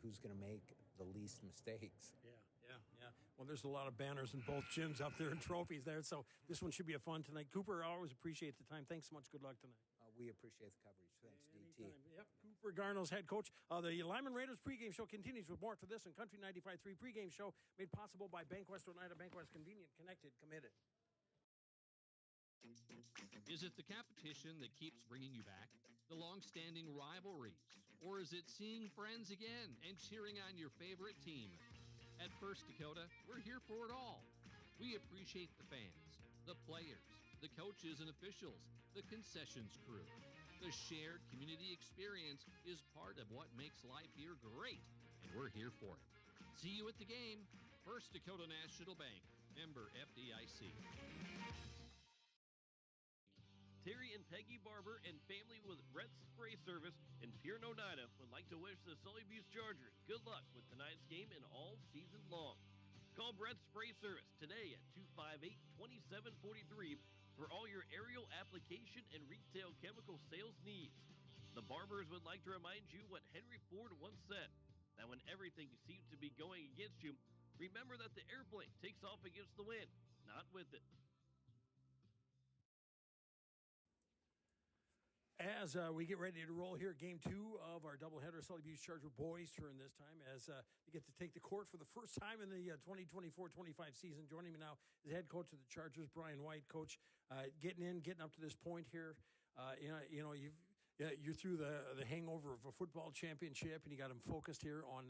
who's going to make the least mistakes. Yeah. Well, there's a lot of banners in both gyms up there and trophies there, so this one should be a fun tonight. Cooper, I always appreciate the time. Thanks so much. Good luck tonight. We appreciate the coverage. Thanks, Anytime. DT. Yep. Cooper Garno's head coach. The Lyman Raiders pregame show continues with more to this and Country 95.3 pregame show made possible by Bankwest Oneida. Bankwest, convenient, connected, committed. Is it the competition that keeps bringing you back? The long-standing rivalries? Or is it seeing friends again and cheering on your favorite team? At First Dakota, we're here for it all. We appreciate the fans, the players, the coaches and officials, the concessions crew. The shared community experience is part of what makes life here great, and we're here for it. See you at the game. First Dakota National Bank, member FDIC. Terry and Peggy Barber and family with Brett's Spray Service in Pierre, Oneida would like to wish the Sully Chargers good luck with tonight's game and all season long. Call Brett's Spray Service today at 258-2743 for all your aerial application and retail chemical sales needs. The Barbers would like to remind you what Henry Ford once said, that when everything seems to be going against you, remember that the airplane takes off against the wind, not with it. As we get ready to roll here, game 2 of our doubleheader, Sully Butte Charger boys turn this time as they get to take the court for the first time in the 2024-25 season. Joining me now is head coach of the Chargers, Brian White. Coach, getting up to this point here, you're through the hangover of a football championship, and you got them focused here on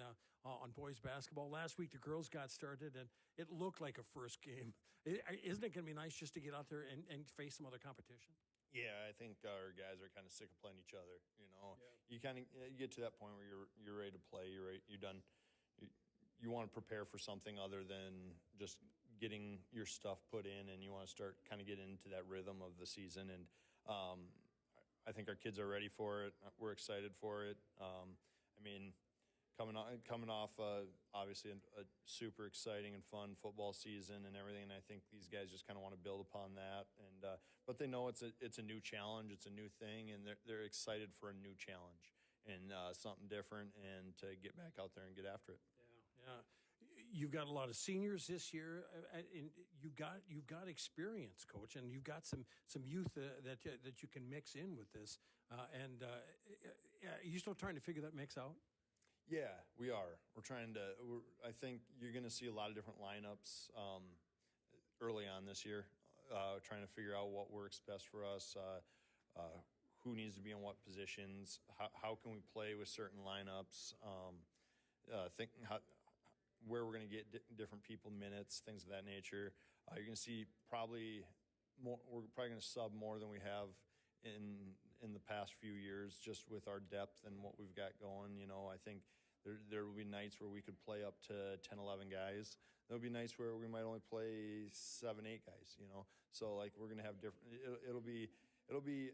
boys basketball. Last week the girls got started, and it looked like a first game. Isn't it going to be nice just to get out there and face some other competition? Yeah, I think our guys are kind of sick of playing each other. You get to that point where you're ready to play. You're done. You want to prepare for something other than just getting your stuff put in, and you want to start kind of getting into that rhythm of the season. And I think our kids are ready for it. We're excited for it. Coming off obviously a super exciting and fun football season and everything, and I think these guys just kind of want to build upon that. And but they know it's a new challenge, it's a new thing, and they're excited for a new challenge and something different, and to get back out there and get after it. Yeah. You've got a lot of seniors this year, and you've got experience, Coach, and you've got some youth that you can mix in with this. Are you still trying to figure that mix out? Yeah, we are. I think you're going to see a lot of different lineups early on this year, trying to figure out what works best for us, who needs to be in what positions, how can we play with certain lineups, thinking where we're going to get different people minutes, things of that nature. You're going to see we're probably going to sub more than we have in the past few years, just with our depth and what we've got going. I think there will be nights where we could play up to 10, 11 guys. There'll be nights where we might only play 7, 8 guys, So we're going to have different, it'll be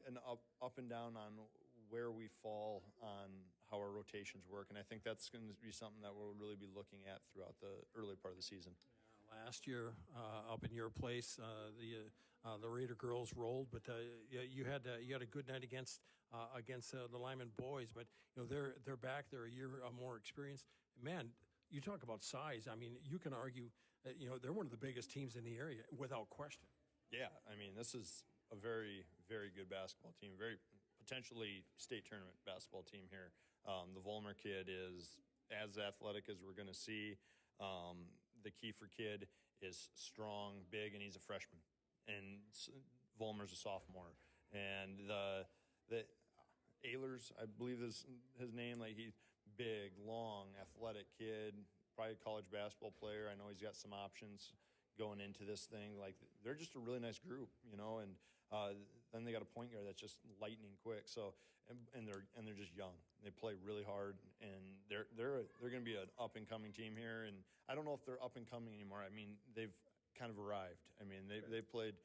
an up and down on where we fall on how our rotations work. And I think that's going to be something that we'll really be looking at throughout the early part of the season. Last year, up in your place, the Raider girls rolled, but you had a good night against the Lyman boys. But they're back; they're a year more experienced. Man, you talk about size. I mean, you can argue, they're one of the biggest teams in the area without question. Yeah, I mean, this is a very, very good basketball team, very potentially state tournament basketball team here. The Vollmer kid is as athletic as we're going to see. The Kiefer kid is strong, big, and he's a freshman. And Vollmer's a sophomore. And the Ehlers, I believe is his name, he's big, long, athletic kid, probably a college basketball player. I know he's got some options going into this thing. They're just a really nice group, and then they got a point guard that's just lightning quick. So and they're just young. They play really hard, and they're going to be an up and coming team here. And I don't know if they're up and coming anymore. I mean, they've kind of arrived. I mean, they played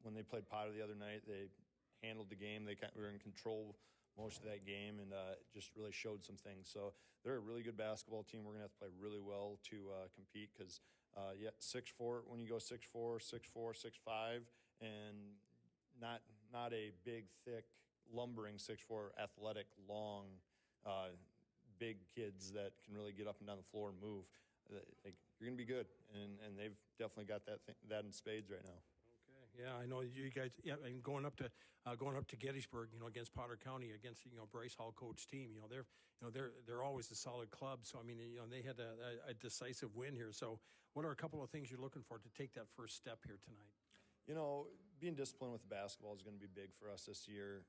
when they played Potter the other night. They handled the game. They were in control most of that game, and just really showed some things. So they're a really good basketball team. We're going to have to play really well to compete because, 6'4", when you go 6'4", 6'4", 6'5", and not a big, thick, lumbering 6'4", athletic, long, big kids that can really get up and down the floor and move, like, you're going to be good. And they've definitely got that in spades right now. Okay. Yeah, I know you guys. Yeah, and going up to Gettysburg, against Potter County, against Bryce Hall coach team. They're always a solid club. So I mean, they had a decisive win here. So what are a couple of things you're looking for to take that first step here tonight? Being disciplined with the basketball is going to be big for us this year.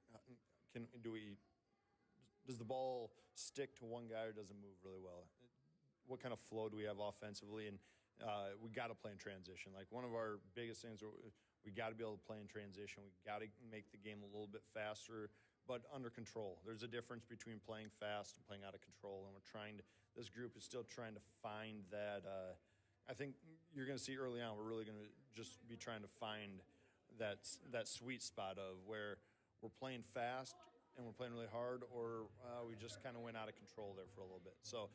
Does the ball stick to one guy or does it move really well? What kind of flow do we have offensively? And we got to play in transition. Like, one of our biggest things, we got to be able to play in transition. We got to make the game a little bit faster, but under control. There's a difference between playing fast and playing out of control. And this group is still trying to find that. I think you're going to see early on, we're really going to just be trying to find that sweet spot of where we're playing fast and we're playing really hard, or we just kind of went out of control there for a little bit. So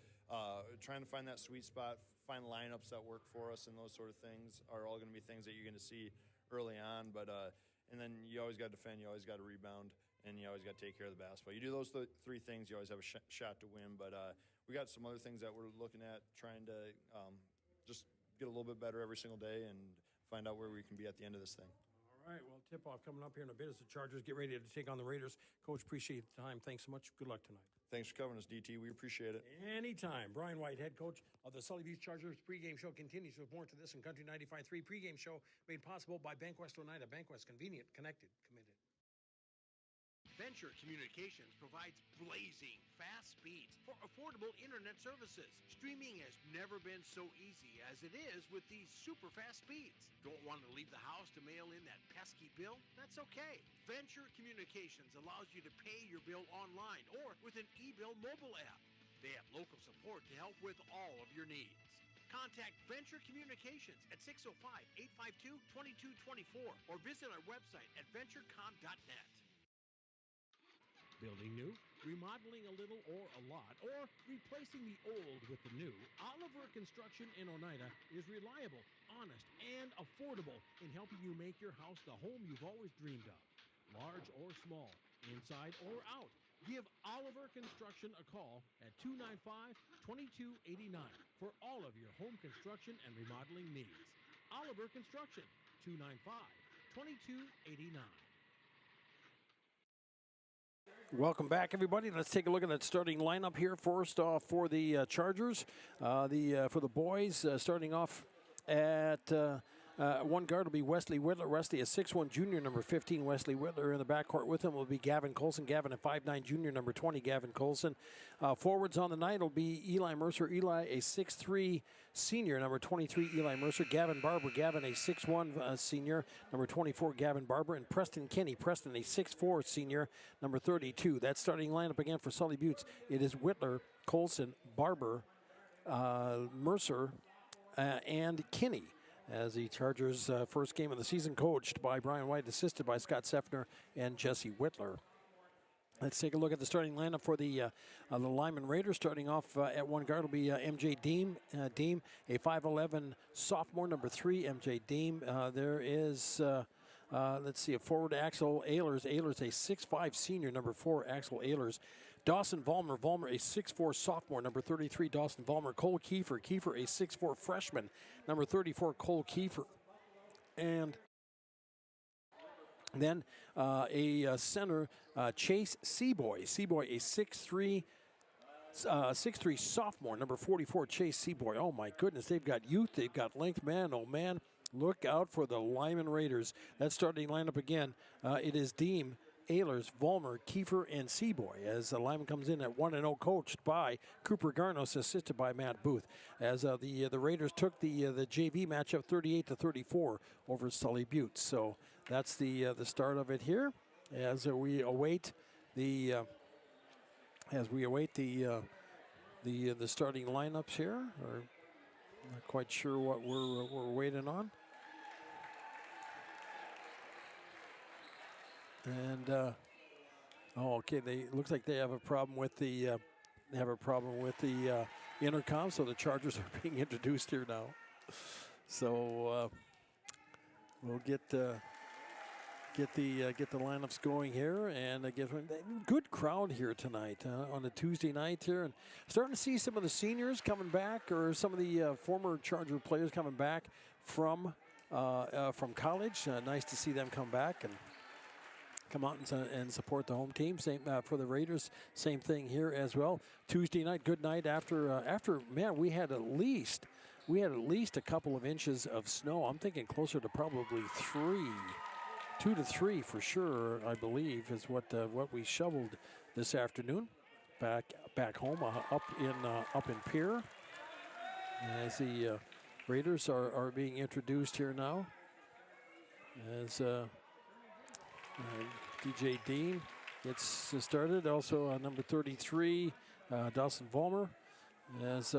trying to find that sweet spot, find lineups that work for us, and those sort of things are all going to be things that you're going to see early on. But and then you always got to defend, you always got to rebound, and you always got to take care of the basketball. You do those three things, you always have a shot to win. But we got some other things that we're looking at, trying to just get a little bit better every single day and find out where we can be at the end of this thing. All right, well, tip-off coming up here in a bit as the Chargers get ready to take on the Raiders. Coach, appreciate the time. Thanks so much. Good luck tonight. Thanks for covering us, DT. We appreciate it. Anytime. Brian White, head coach of the Sully Beach Chargers pregame show, continues with more to this in Country 95.3 pregame show made possible by Bankwest Oneida. Bankwest, convenient, connected, committed. Venture Communications provides blazing fast speeds for affordable internet services. Streaming has never been so easy as it is with these super fast speeds. Don't want to leave the house to mail in that pesky bill? That's okay. Venture Communications allows you to pay your bill online or with an e-bill mobile app. They have local support to help with all of your needs. Contact Venture Communications at 605-852-2224 or visit our website at venturecom.net. Building new, remodeling a little or a lot, or replacing the old with the new, Oliver Construction in Oneida is reliable, honest, and affordable in helping you make your house the home you've always dreamed of. Large or small, inside or out, give Oliver Construction a call at 295-2289 for all of your home construction and remodeling needs. Oliver Construction, 295-2289. Welcome back, everybody. Let's take a look at that starting lineup here. First off, for the Chargers, for the boys, starting off at one guard will be Wesley Whitler. Wesley, a 6'1 junior, number 15. Wesley Whitler in the backcourt with him will be Gavin Colson. Gavin, a 5'9 junior, number 20. Gavin Colson. Forwards on the night will be Eli Mercer. Eli, a 6'3 senior, number 23. Eli Mercer. Gavin Barber. Gavin, a 6'1 senior, number 24. Gavin Barber. And Preston Kenny. Preston, a 6'4 senior, number 32. That starting lineup again for Sully Buttes. It is Whitler, Colson, Barber, Mercer, and Kinney, as the Chargers' first game of the season, coached by Brian White, assisted by Scott Seffner and Jesse Whitler. Let's take a look at the starting lineup for the Lyman Raiders. Starting off at one guard will be MJ Deem. Deem, a 5'11 sophomore, number 3. MJ Deem. There is, let's see, a forward, Axel Ehlers. Ehlers, a 6'5 senior, number 4. Axel Ehlers. Dawson Vollmer. Vollmer, a 6'4 sophomore, number 33. Dawson Vollmer. Cole Kiefer. Kiefer, a 6'4 freshman, number 34. Cole Kiefer. And then a center, Chase Seaboy. Seaboy, a 6'3 sophomore, number 44. Chase Seaboy. Oh, my goodness. They've got youth. They've got length. Man, oh, man. Look out for the Lyman Raiders. That starting lineup again. It is Deem, Ehlers, Vollmer, Kiefer, and Seaboy, as Lyman comes in at 1-0, coached by Cooper Garnos, assisted by Matt Booth, as the Raiders took the JV matchup 38-34 over Sully Buttes. So that's the start of it here, as we await the starting lineups here. Or not quite sure what we're waiting on. And okay, looks like they have a problem with the intercom. So the Chargers are being introduced here now. So we'll get get the lineups going here, and get good crowd here tonight on a Tuesday night here, and starting to see some of the seniors coming back, or some of the former Charger players coming back from college. Nice to see them come back and come out and support the home team. Same for the Raiders. Same thing here as well. Tuesday night, good night after man, we had at least a couple of inches of snow. I'm thinking closer to probably 2 to 3 for sure, I believe, is what we shoveled this afternoon back home up in Pierre. As the Raiders are being introduced here now, as DJ Dean gets started. Also number 33, Dawson Vollmer, as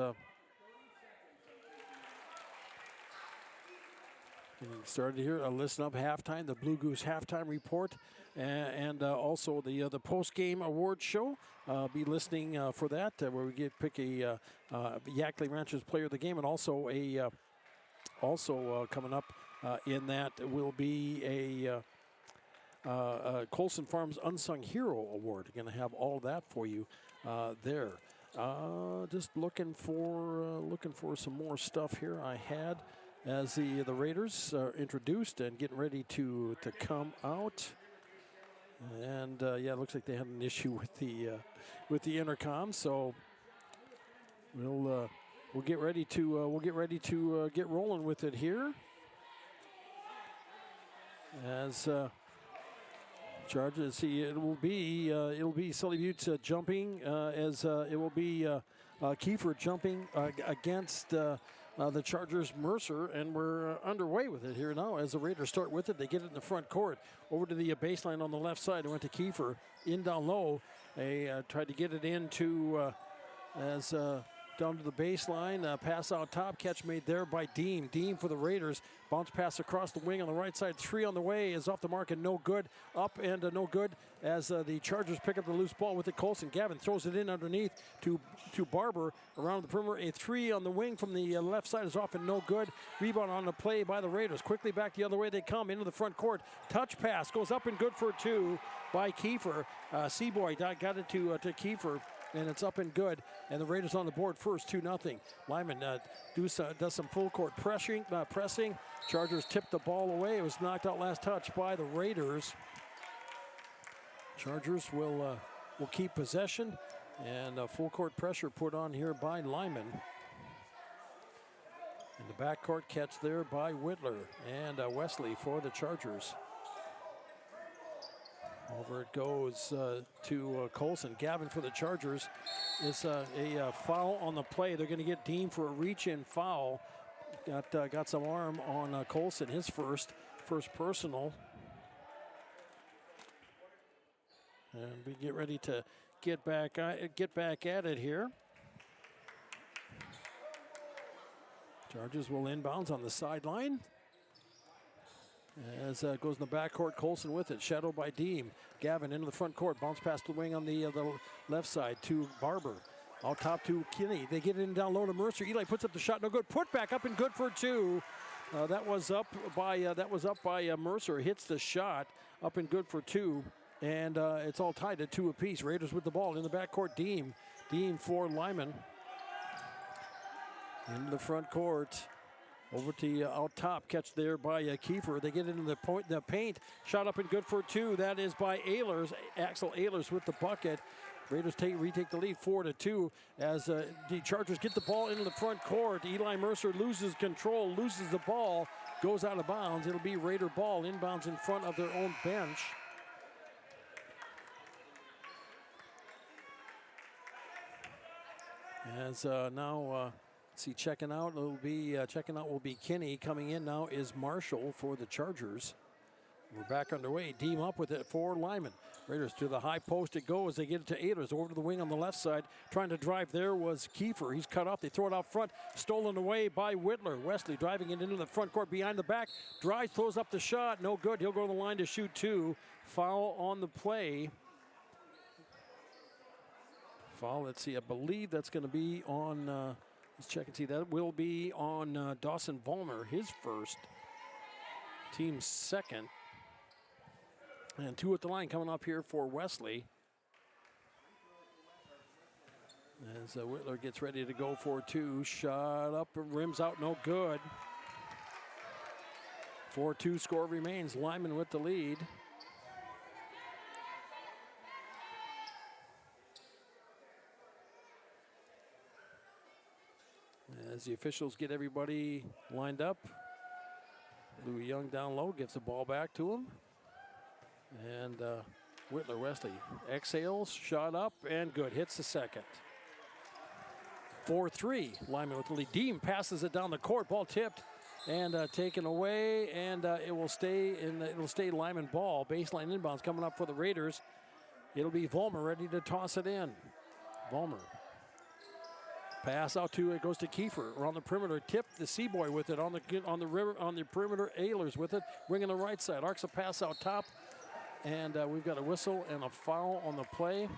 getting started here. Listen up, halftime, the Blue Goose halftime report, and also the post-game award show. Be listening for that, where we pick a Yackley Ranchers player of the game, and also coming up in that will be a Colson Farms Unsung Hero Award. Going to have all that for you there. Just looking for some more stuff here. I had as the Raiders are introduced and getting ready to come out, and yeah, it looks like they had an issue with the intercom. So we'll get ready to get rolling with it here as. Charges. See, it'll be Sully Buttes jumping as it will be Kiefer jumping against the Chargers Mercer, and we're underway with it here now as the Raiders start with it. They get it in the front court over to the baseline on the left side. It went to Kiefer in down low. They tried to get it into as down to the baseline. Pass out top, catch made there by Deem. Deem for the Raiders. Bounce pass across the wing on the right side. 3 on the way is off the mark and no good. Up and no good as the Chargers pick up the loose ball with it. Colson. Gavin throws it in underneath to Barber around the perimeter. A 3 on the wing from the left side is off and no good. Rebound on the play by the Raiders. Quickly back the other way they come into the front court. Touch pass goes up and good for 2 by Kiefer. Seaboy got it to Kiefer. And it's up and good, and the Raiders on the board first, 2-0. Lyman does some full court pressing. Chargers tipped the ball away. It was knocked out last touch by the Raiders. Chargers will keep possession, and full court pressure put on here by Lyman. In the backcourt catch there by Whitler and Wesley for the Chargers. Over it goes to Colson. Gavin for the Chargers. It's a foul on the play. They're going to get Dean for a reach-in foul. Got some arm on Colson. His first personal. And we get ready to get back at it here. Chargers will inbounds on the sideline. As goes in the backcourt, Colson with it, shadowed by Deem. Gavin into the front court, bounce past the wing on the left side to Barber. Out top to Kinney. They get it in down low to Mercer. Eli puts up the shot, no good. Put back up and good for 2. That was up by Mercer. Hits the shot, up and good for 2, and it's all tied at 2 apiece. Raiders with the ball in the backcourt. Deem for Lyman. Into the front court. Over to out top, catch there by Kiefer. They get it in the paint. Shot up and good for 2. That is by Ehlers. Axel Ehlers with the bucket. Raiders retake the lead 4-2 as the Chargers get the ball into the front court. Eli Mercer loses control, loses the ball, goes out of bounds. It'll be Raider ball inbounds in front of their own bench. As now. See, checking out will be Kinney. Coming in now is Marshall for the Chargers. We're back underway. Deem up with it for Lyman. Raiders to the high post it goes. They get it to Ehlers over to the wing on the left side. Trying to drive there was Kiefer. He's cut off. They throw it out front. Stolen away by Whitler. Wesley driving it into the front court behind the back. Drives, throws up the shot. No good. He'll go to the line to shoot 2. Foul on the play. Foul. Let's see. I believe that's going to be on. Let's check and see. That will be on Dawson Vollmer, his first, team's second. And 2 at the line coming up here for Wesley. As Whitler gets ready to go for 2. Shot up, rims out, no good. 4-2 score remains. Lyman with the lead. As the officials get everybody lined up, Louis Young down low gives the ball back to him. And Whitler Wesley exhales, shot up, and good. Hits the second. 4-3. Lyman with the lead. Deem passes it down the court. Ball tipped and taken away, and it will stay Lyman ball. Baseline inbounds coming up for the Raiders. It'll be Vollmer ready to toss it in. Vollmer. Pass out to, it goes to Kiefer around the perimeter. Tip the Seaboy with it on the perimeter. Ehlers with it, bringing the right side. Arcs a pass out top, and we've got a whistle and a foul on the play.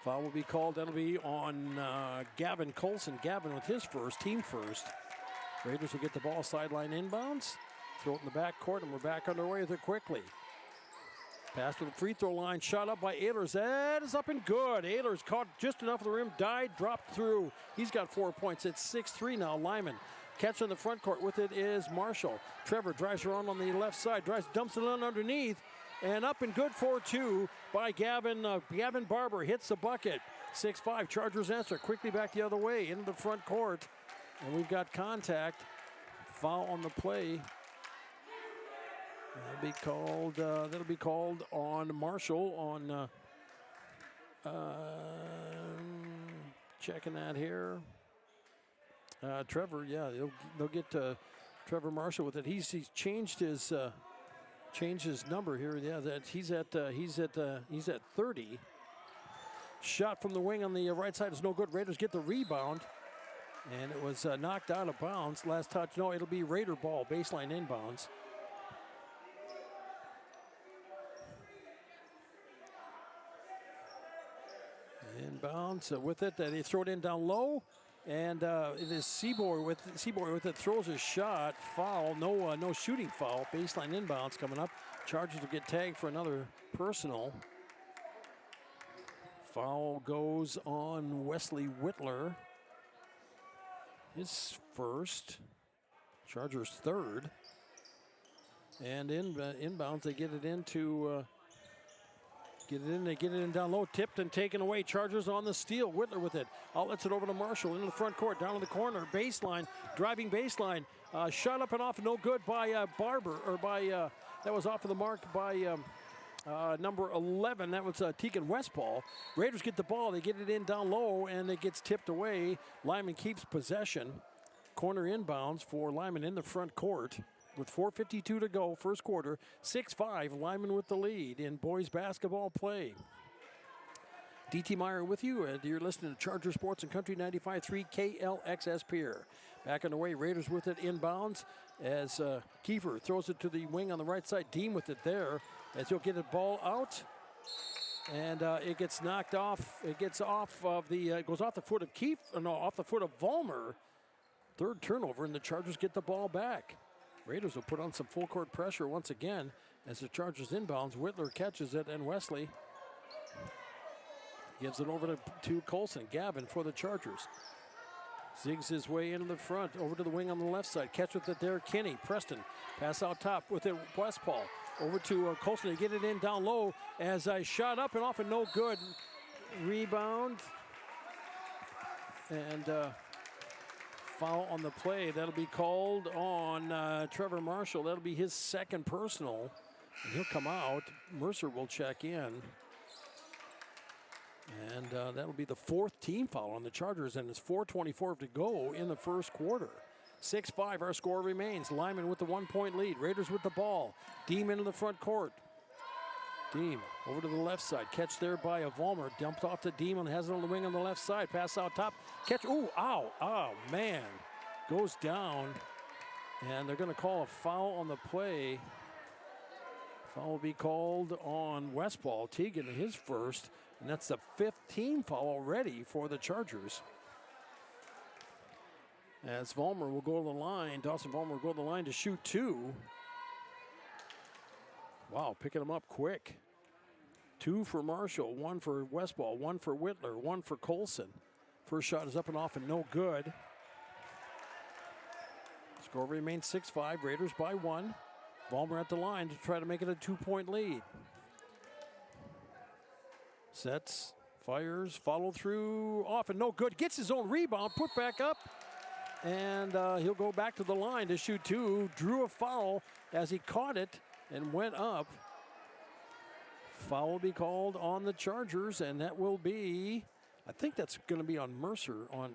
Foul will be called. That'll be on Gavin Colson. Gavin with his first, team first. Raiders will get the ball sideline inbounds. Throw it in the back court, and we're back underway with it quickly. Pass to the free throw line, shot up by Ehlers. That is up and good. Ehlers caught just enough of the rim, died, dropped through. He's got 4 points. It's 6-3 now. Lyman. Catch on the front court with it is Marshall. Trevor drives around on the left side, dumps it on underneath, and up and good for 2 by Gavin. Gavin Barber hits the bucket. 6-5. Chargers answer quickly back the other way into the front court, and we've got contact. Foul on the play. That'll be called on Marshall on checking that here. Trevor, yeah, they'll get Trevor Marshall with it. He's changed his number here. Yeah, that he's at 30. Shot from the wing on the right side is no good. Raiders get the rebound, and it was knocked out of bounds. Last touch, no, it'll be Raider ball, baseline inbounds. Inbounds with it. They throw it in down low, and it is Seaboy with it. Throws his shot. Foul. No shooting foul. Baseline inbounds coming up. Chargers will get tagged for another personal. Foul goes on Wesley Whitler. His first. Chargers third. And inbounds, they get it into. They get it in down low, tipped and taken away. Chargers on the steal. Whitler with it. Outlets it over to Marshall into the front court, down in the corner. Baseline, driving baseline. Shot up and off, no good by Barber, or by, that was off of the mark by number 11. That was Tegan Westball. Raiders get the ball. They get it in down low, and it gets tipped away. Lyman keeps possession. Corner inbounds for Lyman in the front court. With 4:52 to go, first quarter, 6-5, Lyman with the lead in boys basketball play. DT Meyer with you. You're listening to Charger Sports and Country 95.3 KLXS Pier. Back on the way, Raiders with it inbounds as Kiefer throws it to the wing on the right side. Deem with it there as he'll get the ball out. And it gets knocked off. It gets off of the, it goes off the foot of off the foot of Vollmer. Third turnover, and the Chargers get the ball back. Raiders will put on some full court pressure once again as the Chargers inbounds. Whitler catches it, and Wesley gives it over to Colson. Gavin for the Chargers. Zigs his way into the front, over to the wing on the left side. Catch with it there, Kinney. Preston, pass out top with it, Westpaul. Over to Colson to get it in down low as I shot up and off and no good. Rebound. And foul on the play. That'll be called on Trevor Marshall. That'll be his second personal. And he'll come out. Mercer will check in. And that'll be the fourth team foul on the Chargers, and it's 4:24 to go in the first quarter. 6-5, our score remains. Lyman with the 1-point lead. Raiders with the ball. Deem into the front court. Deem over to the left side. Catch there by Vollmer. Dumped off to Deem and has it on the wing on the left side. Pass out top. Catch. Ooh, ow. Oh, man. Goes down. And they're going to call a foul on the play. Foul will be called on Westball. Tegan, his first. And that's the 15th foul already for the Chargers. As Vollmer will go to the line. Dawson Vollmer will go to the line to shoot 2. Wow, picking them up quick. 2 for Marshall, 1 for Westball, 1 for Whitler, 1 for Colson. First shot is up and off and no good. Score remains 6-5. Raiders by 1. Vollmer at the line to try to make it a 2-point lead. Sets, fires, follow through, off and no good. Gets his own rebound, put back up. And he'll go back to the line to shoot 2. Drew a foul as he caught it and went up. Foul will be called on the Chargers, and that will be, I think that's going to be on Mercer. I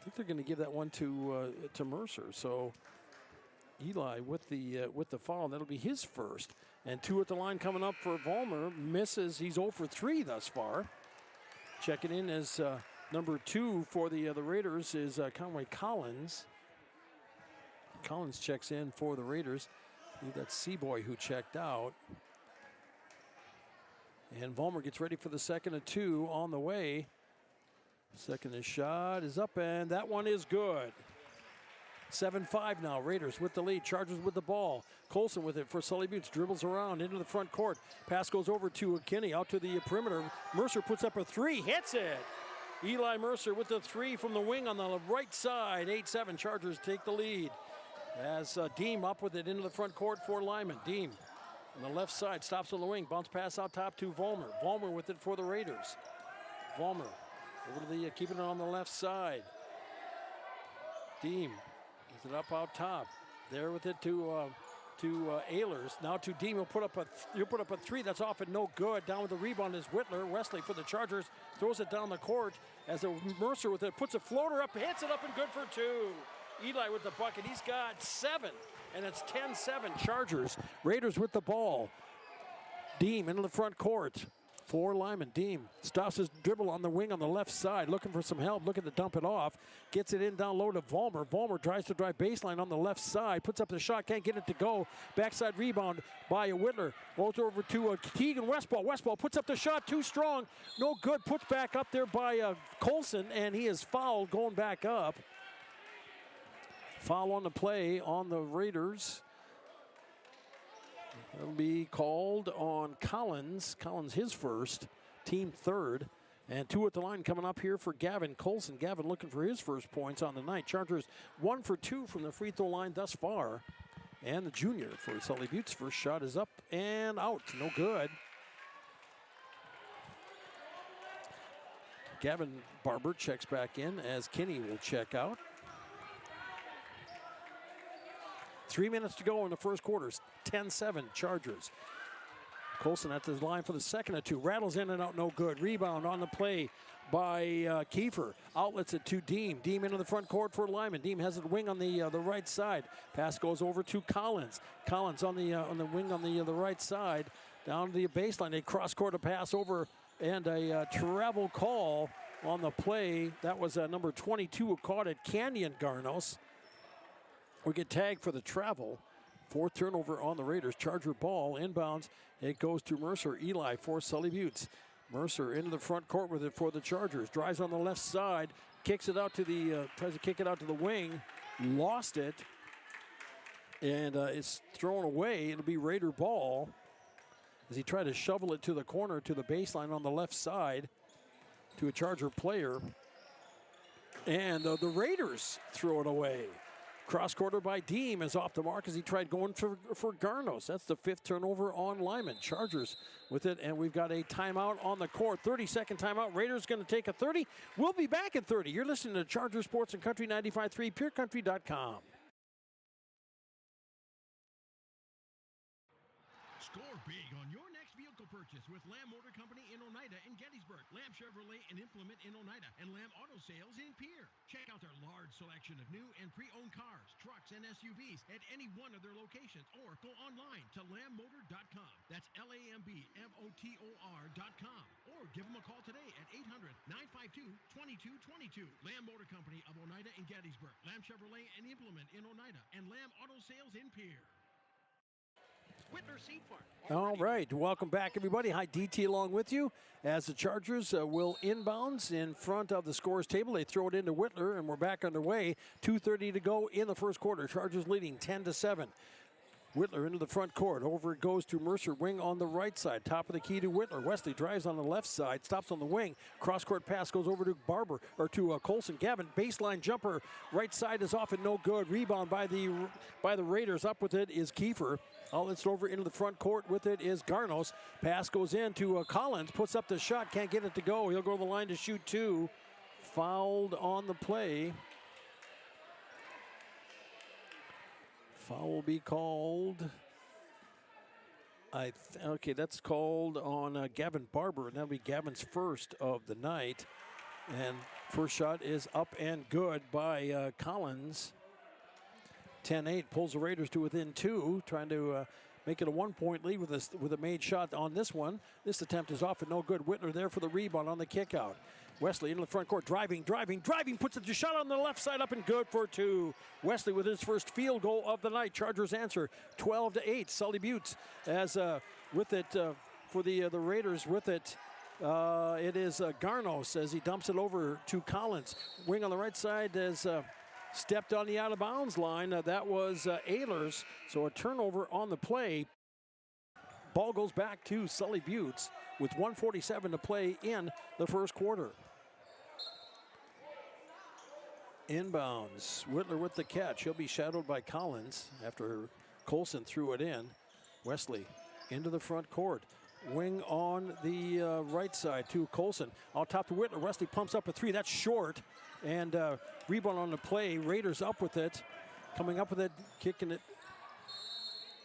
think they're going to give that one to Mercer. So Eli with the foul, that'll be his first. And 2 at the line coming up for Vollmer. Misses. He's 0 for 3 thus far. Checking in as number 2 for the Raiders is Conway Collins. Collins checks in for the Raiders. I believe that's Seaboy who checked out. And Vollmer gets ready for the second of 2 on the way. Second shot is up, and that one is good. 7-5 now. Raiders with the lead. Chargers with the ball. Colson with it for Sully Buttes. Dribbles around into the front court. Pass goes over to Kinney out to the perimeter. Mercer puts up a 3. Hits it. Eli Mercer with the 3 from the wing on the right side. 8-7. Chargers take the lead. As Deem up with it into the front court for Lyman. Deem on the left side, stops on the wing, bounce pass out top to Vollmer. Vollmer with it for the Raiders. Vollmer over to the, keeping it on the left side. Deem with it up out top. There with it to Ehlers. Now to Deem, he'll put up a 3. That's off and no good. Down with the rebound is Whitler. Wesley for the Chargers throws it down the court as Mercer with it puts a floater up, hits it up and good for 2. Eli with the bucket. He's got 7. And it's 10-7 Chargers. Raiders with the ball. Deem into the front court for Lyman. Deem stops his dribble on the wing on the left side, looking for some help, looking to dump it off. Gets it in down low to Vollmer. Vollmer tries to drive baseline on the left side, puts up the shot, can't get it to go. Backside rebound by a Whitler. Rolls over to Keegan Westball. Westball puts up the shot, too strong. No good. Puts back up there by Colson, and he is fouled going back up. Foul on the play on the Raiders. It'll be called on Collins. Collins his first, team third. And 2 at the line coming up here for Gavin Colson. Gavin looking for his first points on the night. Chargers 1 for 2 from the free throw line thus far. And the junior for Sully Buttes' first shot is up and out. No good. Gavin Barber checks back in as Kinney will check out. 3 minutes to go in the first quarter. 10-7 Chargers. Colson at the line for the second of 2. Rattles in and out, no good. Rebound on the play by Kiefer. Outlets it to Deem. Deem into the front court for Lyman. Deem has a wing on the right side. Pass goes over to Collins. Collins on the wing on the right side. Down to the baseline. A cross-court pass over and a travel call on the play. That was number 22 who caught it, Canyon Garnos. We get tagged for the travel. 4th turnover on the Raiders. Charger ball inbounds. It goes to Mercer. Eli for Sully Buttes. Mercer into the front court with it for the Chargers. Drives on the left side. Kicks it out to the, tries to kick it out to the wing. Lost it. And it's thrown away. It'll be Raider ball as he tried to shovel it to the corner to the baseline on the left side to a Charger player. And the Raiders throw it away. Cross-quarter by Deem is off the mark as he tried going for Garnos. That's the 5th turnover on Lyman. Chargers with it, and we've got a timeout on the court. 30-second timeout. Raiders going to take a 30. We'll be back in 30. You're listening to Charger Sports and Country 95.3, PureCountry.com. Score big on your next vehicle purchase with Lamb Motor Company in Oneida and Gettysburg, Lamb Chevrolet and Implement in Oneida, and Lamb Auto Sales in Pierre. Check out their large selection of new and pre-owned cars, trucks, and SUVs at any one of their locations, or go online to lambmotor.com. That's LAMBMOTOR.com. Or give them a call today at 800-952-2222. Lamb Motor Company of Oneida and Gettysburg, Lamb Chevrolet and Implement in Oneida, and Lamb Auto Sales in Pierre. All right, welcome back, everybody. Hi, DT along with you as the Chargers will inbounds in front of the scores table. They throw it into Whitler, and we're back underway. 2:30 to go in the first quarter. Chargers leading 10-7. Whitler into the front court. Over it goes to Mercer. Wing on the right side. Top of the key to Whitler. Wesley drives on the left side. Stops on the wing. Cross-court pass goes over to Barber, or to Colson. Gavin, baseline jumper. Right side is off and no good. Rebound by the Raiders. Up with it is Kiefer. Outlets over into the front court. With it is Garnos. Pass goes in to Collins. Puts up the shot. Can't get it to go. He'll go to the line to shoot two. Fouled on the play. Foul will be called. Okay, that's called on Gavin Barber, and that'll be Gavin's first of the night. And first shot is up and good by Collins. 10-8 pulls the Raiders to within two, trying to make it a 1-point lead with a made shot on this one. This attempt is off and no good. Whitler there for the rebound on the kick out. Wesley into the front court, driving, puts a shot on the left side up and good for two. Wesley with his first field goal of the night. Chargers answer 12-8. Sully Buttes as with it for the Raiders. With it, it is Garnos as he dumps it over to Collins. Wing on the right side as stepped on the out of bounds line. That was Ehlers. So a turnover on the play. Ball goes back to Sully Buttes with 1:47 to play in the first quarter. Inbounds. Whitler with the catch. He'll be shadowed by Collins after Colson threw it in. Wesley into the front court. Wing on the right side to Colson. On top to Whitler. Wesley pumps up a three. That's short. And rebound on the play. Raiders up with it. Coming up with it. Kicking it.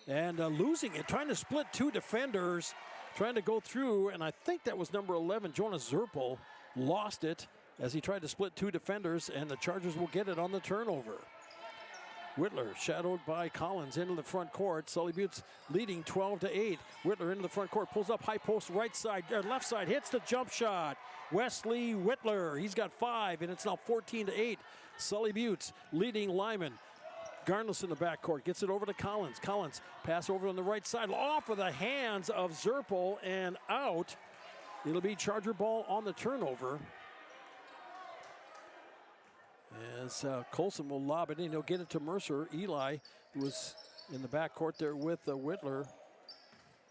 And losing it. Trying to split two defenders. Trying to go through. And I think that was number 11, Jonas Zerpel. Lost it as he tried to split two defenders, and the Chargers will get it on the turnover. Whitler shadowed by Collins into the front court. Sully Buttes leading 12-8. Whitler into the front court, pulls up high post right side, left side, hits the jump shot. Wesley Whitler, he's got 5, and it's now 14-8. Sully Buttes leading Lyman. Garnless in the backcourt, gets it over to Collins. Collins pass over on the right side, off of the hands of Zerpel and out. It'll be Charger ball on the turnover. As Colson will lob it in, he'll get it to Mercer. Eli, who was in the backcourt there with Whitler.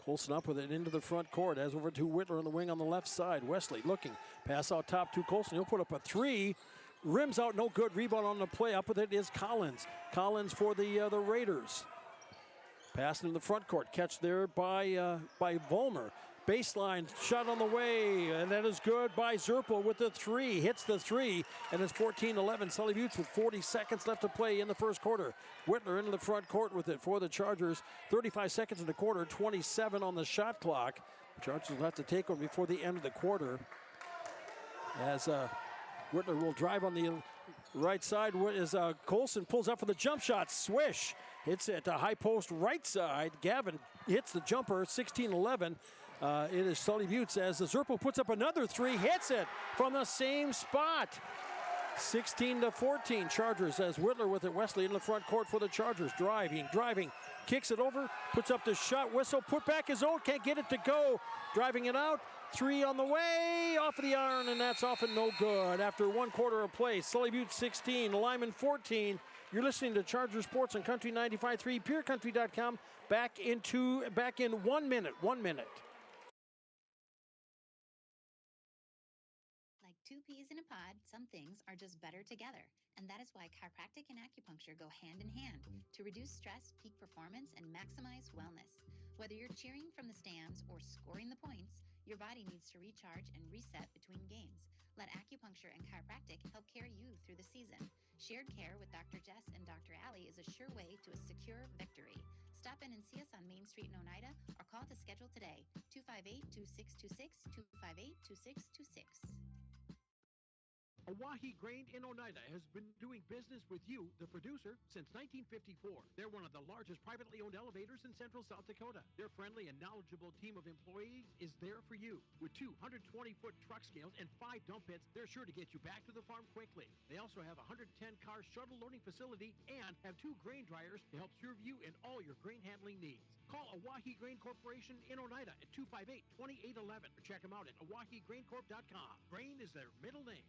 Colson up with it into the front court, as over to Whitler on the wing on the left side. Wesley looking, pass out top to Colson. He'll put up a three. Rims out, no good. Rebound on the play. Up with it is Collins. Collins for the Raiders. Pass into the front court. Catch there by Vollmer. Baseline shot on the way, and that is good by Zerpel with the three. Hits the three, and it's 14-11. Sully Buttes with 40 seconds left to play in the first quarter. Whitler into the front court with it for the Chargers. 35 seconds in the quarter, 27 on the shot clock. The Chargers will have to take one before the end of the quarter. As Whitler will drive on the right side. As Colson pulls up for the jump shot. Swish. Hits it to high post right side. Gavin hits the jumper, 16-11. It is Sully Buttes as the Zerpel puts up another three, hits it from the same spot. 16-14 Chargers as Whitler with it. Wesley in the front court for the Chargers. Driving, kicks it over, puts up the shot, whistle, put back his own, can't get it to go. Driving it out, three on the way, off of the iron, and that's off and no good. After one quarter of play, Sully Buttes 16, Lyman 14. You're listening to Charger Sports on Country 95.3, PureCountry.com. Back in 1 minute. 1 minute. Like two peas in a pod, some things are just better together. And that is why chiropractic and acupuncture go hand in hand to reduce stress, peak performance, and maximize wellness. Whether you're cheering from the stands or scoring the points, your body needs to recharge and reset between games. Let acupuncture and chiropractic help carry you through the season. Shared care with Dr. Jess and Dr. Allie is a sure way to a secure victory. Stop in and see us on Main Street in Oneida or call to schedule today, 258-2626, 258-2626. Oahe Grain in Oneida has been doing business with you, the producer, since 1954. They're one of the largest privately owned elevators in central South Dakota. Their friendly and knowledgeable team of employees is there for you. With 2 120-foot truck scales and 5 dump pits, they're sure to get you back to the farm quickly. They also have a 110-car shuttle loading facility and have 2 grain dryers to help serve you in all your grain handling needs. Call Oahe Grain Corporation in Oneida at 258-2811 or check them out at oahegraincorp.com. Grain is their middle name.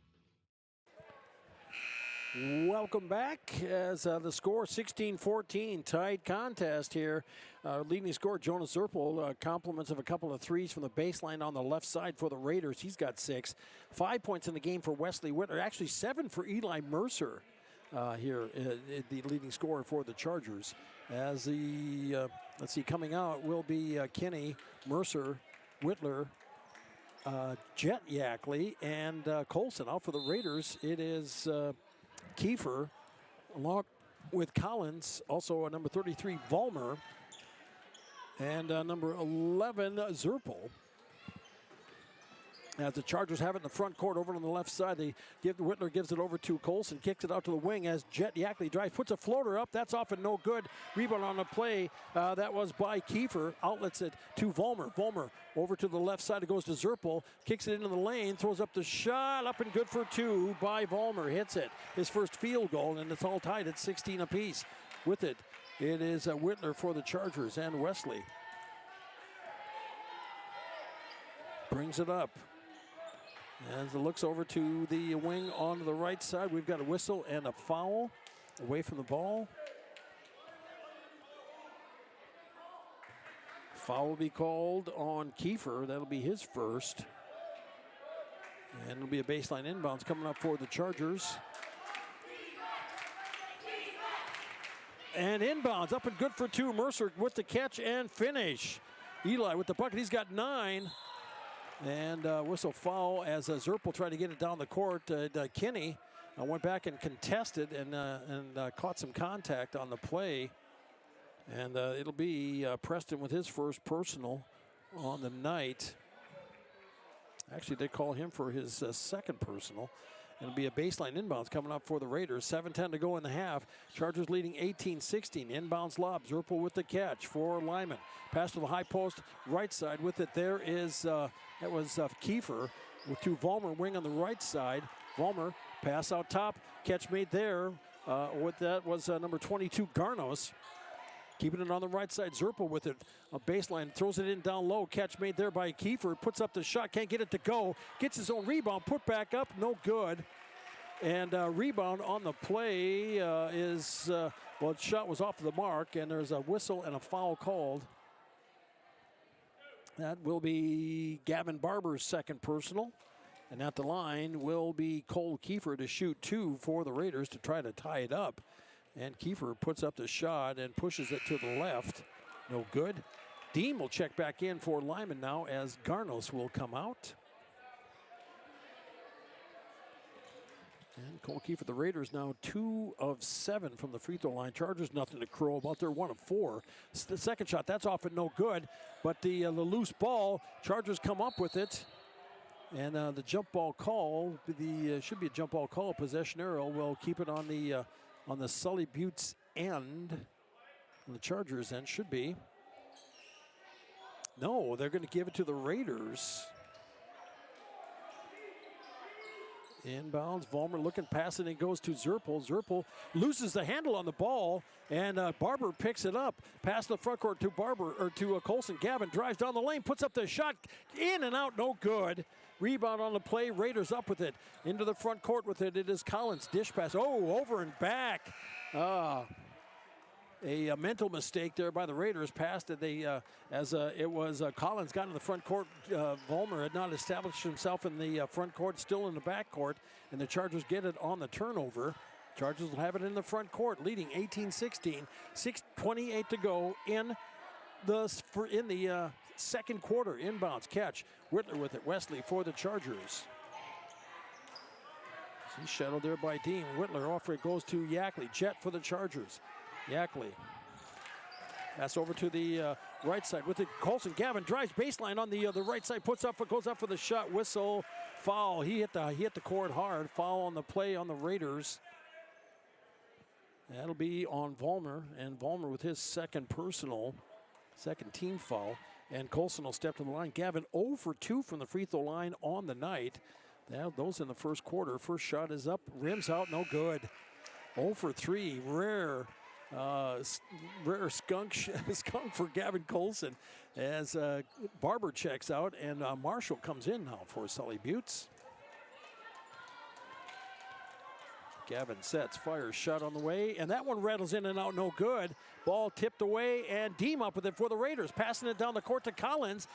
Welcome back as the score 16-14, tight contest here. Leading scorer Jonas Zerpel, compliments of a couple of threes from the baseline on the left side for the Raiders. He's got 6. 5 points in the game for Wesley Whitler, actually 7 for Eli Mercer here, the leading scorer for the Chargers. As the, let's see, coming out will be Kinney, Mercer, Whitler, Jet Yackley, and Colson. Out for the Raiders, it is Kiefer, along with Collins, also number 33, Vollmer, and number 11, Zerpel. As the Chargers have it in the front court over on the left side, Whitler gives it over to Colson, kicks it out to the wing as Jet Yackley drives, puts a floater up. That's off and no good. Rebound on the play. That was by Kiefer. Outlets it to Vollmer. Vollmer over to the left side. It goes to Zerpel. Kicks it into the lane. Throws up the shot. Up and good for 2 by Vollmer. Hits it. His first field goal, and it's all tied at 16 apiece. With it, it is Whitler for the Chargers, and Wesley brings it up. As it looks over to the wing on the right side, we've got a whistle and a foul away from the ball. Foul will be called on Kiefer. That'll be his first. And it'll be a baseline inbounds coming up for the Chargers. And inbounds up and good for 2. Mercer with the catch and finish. Eli with the bucket. He's got 9. And whistle foul as Zerpel tried to get it down the court. Kinney went back and contested and caught some contact on the play. And it'll be Preston with his first personal on the night. Actually, they call him for his second personal. It'll be a baseline inbounds coming up for the Raiders. 7:10 to go in the half. Chargers leading 18-16. Inbounds lob. Zerpel with the catch for Lyman. Pass to the high post, right side with it. There is, that was Kiefer with to Vollmer, wing on the right side. Vollmer, pass out top. Catch made there. With that was number 22, Garnos. Keeping it on the right side. Zerpel with it. A baseline. Throws it in down low. Catch made there by Kiefer. Puts up the shot. Can't get it to go. Gets his own rebound. Put back up. No good. And rebound on the play is, well, the shot was off the mark. And there's a whistle and a foul called. That will be Gavin Barber's second personal. And at the line will be Cole Kiefer to shoot 2 for the Raiders to try to tie it up. And Kiefer puts up the shot and pushes it to the left. No good. Dean will check back in for Lyman now as Garnos will come out. And Cole Kiefer, the Raiders now 2 of 7 from the free throw line. Chargers nothing to crow about. They're 1 of 4. The second shot, that's off and no good. But the loose ball, Chargers come up with it. And the jump ball call, should be a jump ball call. Possession arrow will keep it on the Sully Buttes end. On the Chargers end should be. No, they're going to give it to the Raiders. Inbounds, Vollmer looking, passing, and goes to Zerpel. Zerpel loses the handle on the ball, and Barber picks it up. Pass the front court to Barber, or to Colson. Gavin drives down the lane, puts up the shot, in and out, no good. Rebound on the play, Raiders up with it. Into the front court with it, it is Collins. Dish pass, over and back. A mental mistake there by the Raiders. Passed it. It was Collins got in the front court. Vollmer had not established himself in the front court, still in the back court, and the Chargers get it on the turnover. Chargers will have it in the front court, leading 18-16. 6:28 to go in the second quarter. Inbounds catch. Whitler with it. Wesley for the Chargers. He's shadowed there by Dean. Whitler off it goes to Yackley. Jet for the Chargers. Yackley. Pass over to the right side with it. Colson. Gavin drives baseline on the right side. Goes up for the shot. Whistle. Foul. He hit the court hard. Foul on the play on the Raiders. That'll be on Vollmer. And Vollmer with his second team foul. And Colson will step to the line. Gavin 0 for 2 from the free throw line on the night. Those in the first quarter. First shot is up. Rims out. No good. 0 for 3. Rare skunk for Gavin Colson as Barber checks out, and Marshall comes in now for Sully Buttes. Gavin sets, fires, shot on the way, and that one rattles in and out, no good. Ball tipped away, and Deem up with it for the Raiders, passing it down the court to Collins.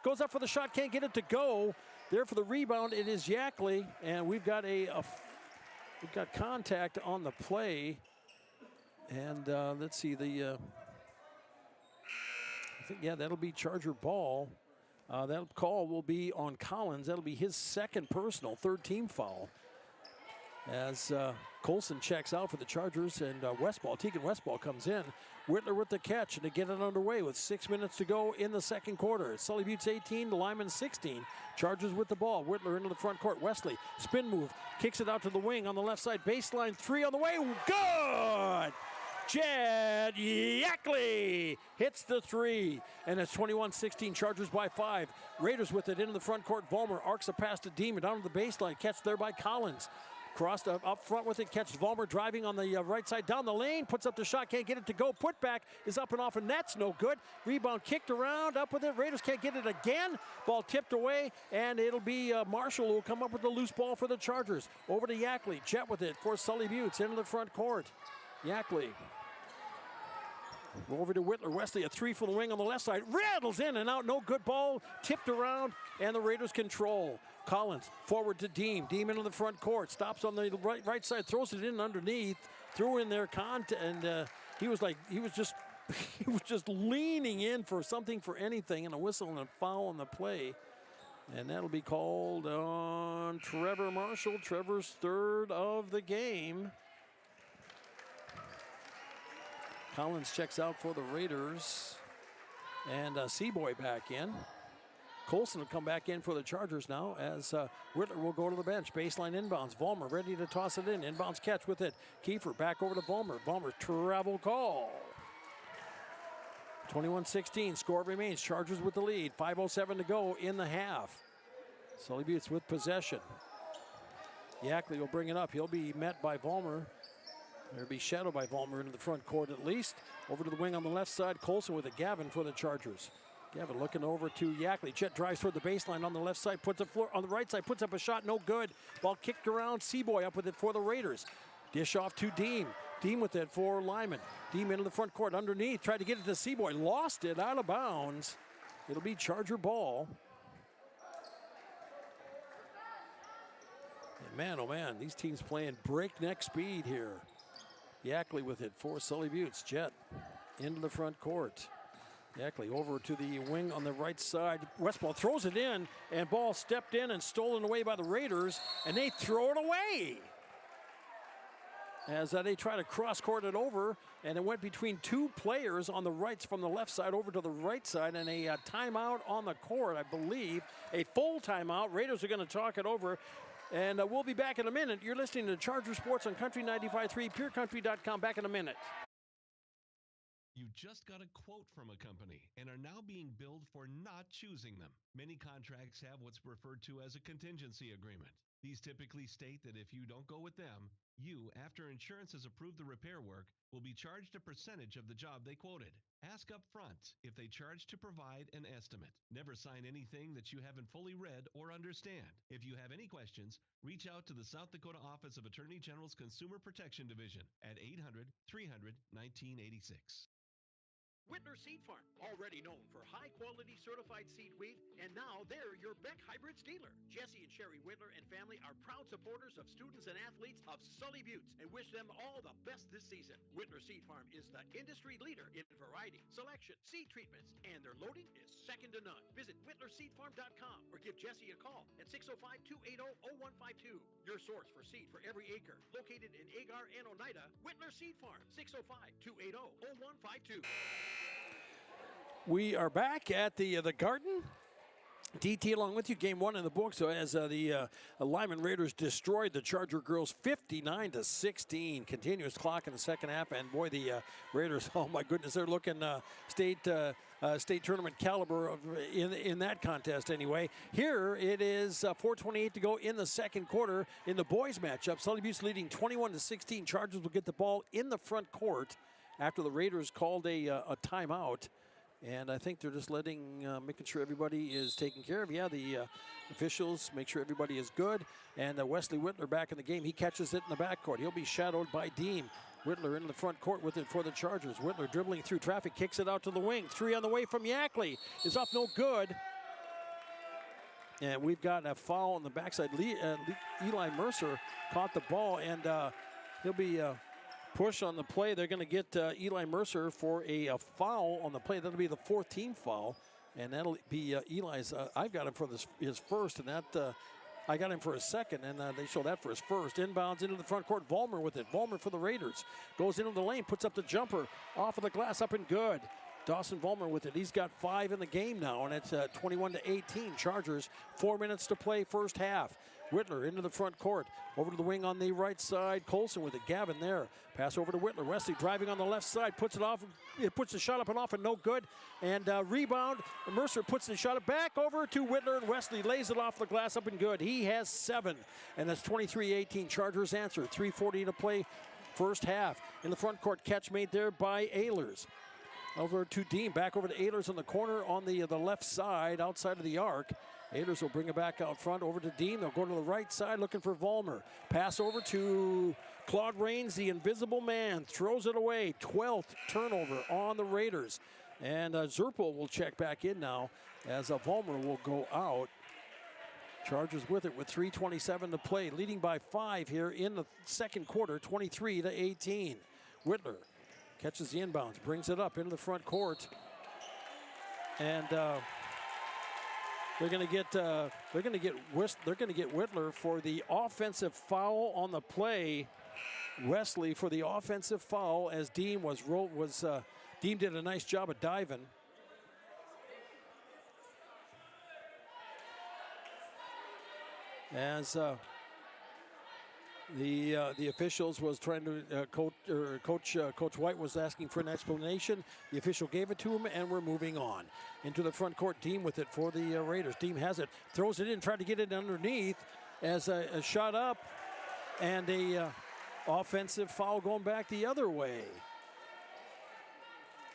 Goes up for the shot, can't get it to go. There for the rebound, it is Yackley, and we've got we've got contact on the play. And let's see, I think, yeah, that'll be Charger ball. That call will be on Collins. That'll be his second personal, third team foul. As Colson checks out for the Chargers, and Tegan Westball comes in. Whitler with the catch, and to get it underway with 6 minutes to go in the second quarter. Sully Buttes 18 to Lyman 16. Chargers with the ball. Whitler into the front court. Wesley, spin move, kicks it out to the wing on the left side. Baseline three on the way. Good! Jed Yackley hits the three, and it's 21-16, Chargers by 5. Raiders with it into the front court. Vollmer arcs a pass to Demon down to the baseline. Catch there by Collins. Crossed up front with it, catches Vollmer driving on the right side down the lane, puts up the shot, can't get it to go. Put back is up and off, and that's no good. Rebound kicked around, up with it. Raiders can't get it again. Ball tipped away, and it'll be Marshall who will come up with the loose ball for the Chargers. Over to Yackley. Jet with it for Sully Buttes into the front court. Yackley. Over to Whitler. Wesley, a three from the wing on the left side. Rattles in and out. No good ball. Tipped around, and the Raiders control. Collins forward to Deem. Deem into the front court. Stops on the right side. Throws it in underneath. Threw in there. And he was just leaning in for something, for anything, and a whistle and a foul on the play. And that'll be called on Trevor Marshall. Trevor's third of the game. Collins checks out for the Raiders. And Seaboy back in. Colson will come back in for the Chargers now as Whitler will go to the bench. Baseline inbounds. Vollmer ready to toss it in. Inbounds catch with it. Kiefer back over to Vollmer. Vollmer travel call. 21-16. Score remains. Chargers with the lead. 5:07 to go in the half. Sully Buttes with possession. Yackley will bring it up. He'll be met by Vollmer. There'll be shadowed by Vollmer into the front court at least. Over to the wing on the left side. Colson with it. Gavin for the Chargers. Gavin looking over to Yackley. Jet drives toward the baseline on the left side. Puts a floor on the right side. Puts up a shot. No good. Ball kicked around. Seaboy up with it for the Raiders. Dish off to Deem. Deem with it for Lyman. Deem into the front court underneath. Tried to get it to Seaboy. Lost it out of bounds. It'll be Charger ball. And man, oh man, these teams playing breakneck speed here. Yackley with it for Sully Buttes. Jet into the front court. Yackley over to the wing on the right side. Westball throws it in, and ball stepped in and stolen away by the Raiders, and they throw it away. As they try to cross-court it over, and it went between two players on the right, from the left side over to the right side, and a timeout on the court, I believe. A full timeout. Raiders are going to talk it over. And we'll be back in a minute. You're listening to Charger Sports on Country 95.3, PureCountry.com. Back in a minute. You just got a quote from a company and are now being billed for not choosing them. Many contracts have what's referred to as a contingency agreement. These typically state that if you don't go with them, you, after insurance has approved the repair work, will be charged a percentage of the job they quoted. Ask up front if they charge to provide an estimate. Never sign anything that you haven't fully read or understand. If you have any questions, reach out to the South Dakota Office of Attorney General's Consumer Protection Division at 800-300-1986. Whitler Seed Farm, already known for high-quality certified seed wheat, and now they're your Beck Hybrids dealer. Jesse and Sherry Whitler and family are proud supporters of students and athletes of Sully Buttes and wish them all the best this season. Whitler Seed Farm is the industry leader in variety, selection, seed treatments, and their loading is second to none. Visit WhitlerSeedFarm.com or give Jesse a call at 605-280-0152. Your source for seed for every acre. Located in Agar and Oneida, Whitler Seed Farm, 605-280-0152. We are back at the Garden. DT along with you, game one in the book. So as the Lyman Raiders destroyed the Charger girls 59-16. Continuous clock in the second half, and boy, the Raiders, oh my goodness, they're looking state tournament caliber in that contest anyway. Here it is 4:28 to go in the second quarter in the boys matchup. Sully Buttes leading 21-16. Chargers will get the ball in the front court after the Raiders called a timeout. And I think they're just making sure everybody is taken care of. Yeah, the officials make sure everybody is good. And Wesley Whitler back in the game. He catches it in the backcourt. He'll be shadowed by Deem. Whitler into the front court with it for the Chargers. Whitler dribbling through traffic, kicks it out to the wing. 3 on the way from Yackley. Is up no good. And we've got a foul on the backside. Eli Mercer caught the ball, and he'll be pushed on the play. They're going to get Eli Mercer for a foul on the play. That'll be the 4th team foul, and that'll be Eli's. I've got him for his first, and that I got him for his second, and they show that for his first. Inbounds into the front court. Vollmer with it. Vollmer for the Raiders. Goes into the lane, puts up the jumper. Off of the glass, up and good. Dawson Vollmer with it. He's got 5 in the game now, and it's 21-18. Chargers, 4 minutes to play first half. Whitler into the front court. Over to the wing on the right side. Colson with it. Gavin there. Pass over to Whitler. Wesley driving on the left side. Puts it off. It puts the shot up and off and no good. And rebound. Mercer puts the shot back over to Whitler, and Wesley lays it off the glass up and good. He has 7. And that's 23-18. Chargers answer. 3:40 to play first half. In the front court, catch made there by Ehlers. Over to Dean. Back over to Ehlers on the corner on the left side outside of the arc. Ehlers will bring it back out front over to Dean. They'll go to the right side looking for Vollmer. Pass over to Claude Rains, the invisible man. Throws it away. 12th turnover on the Raiders. And Zerpel will check back in now as Vollmer will go out. Chargers with it with 3:27 to play. Leading by 5 here in the second quarter, 23-18. Whitler catches the inbounds, brings it up into the front court. And they're going to get Whitler for the offensive foul on the play. Wesley for the offensive foul as Deem Deem did a nice job of diving. As the officials was trying to Coach White was asking for an explanation. The official gave it to him, and we're moving on into the front court. Deem with it for the Raiders. Deem has it, throws it in, tried to get it underneath as a shot up, and a offensive foul going back the other way.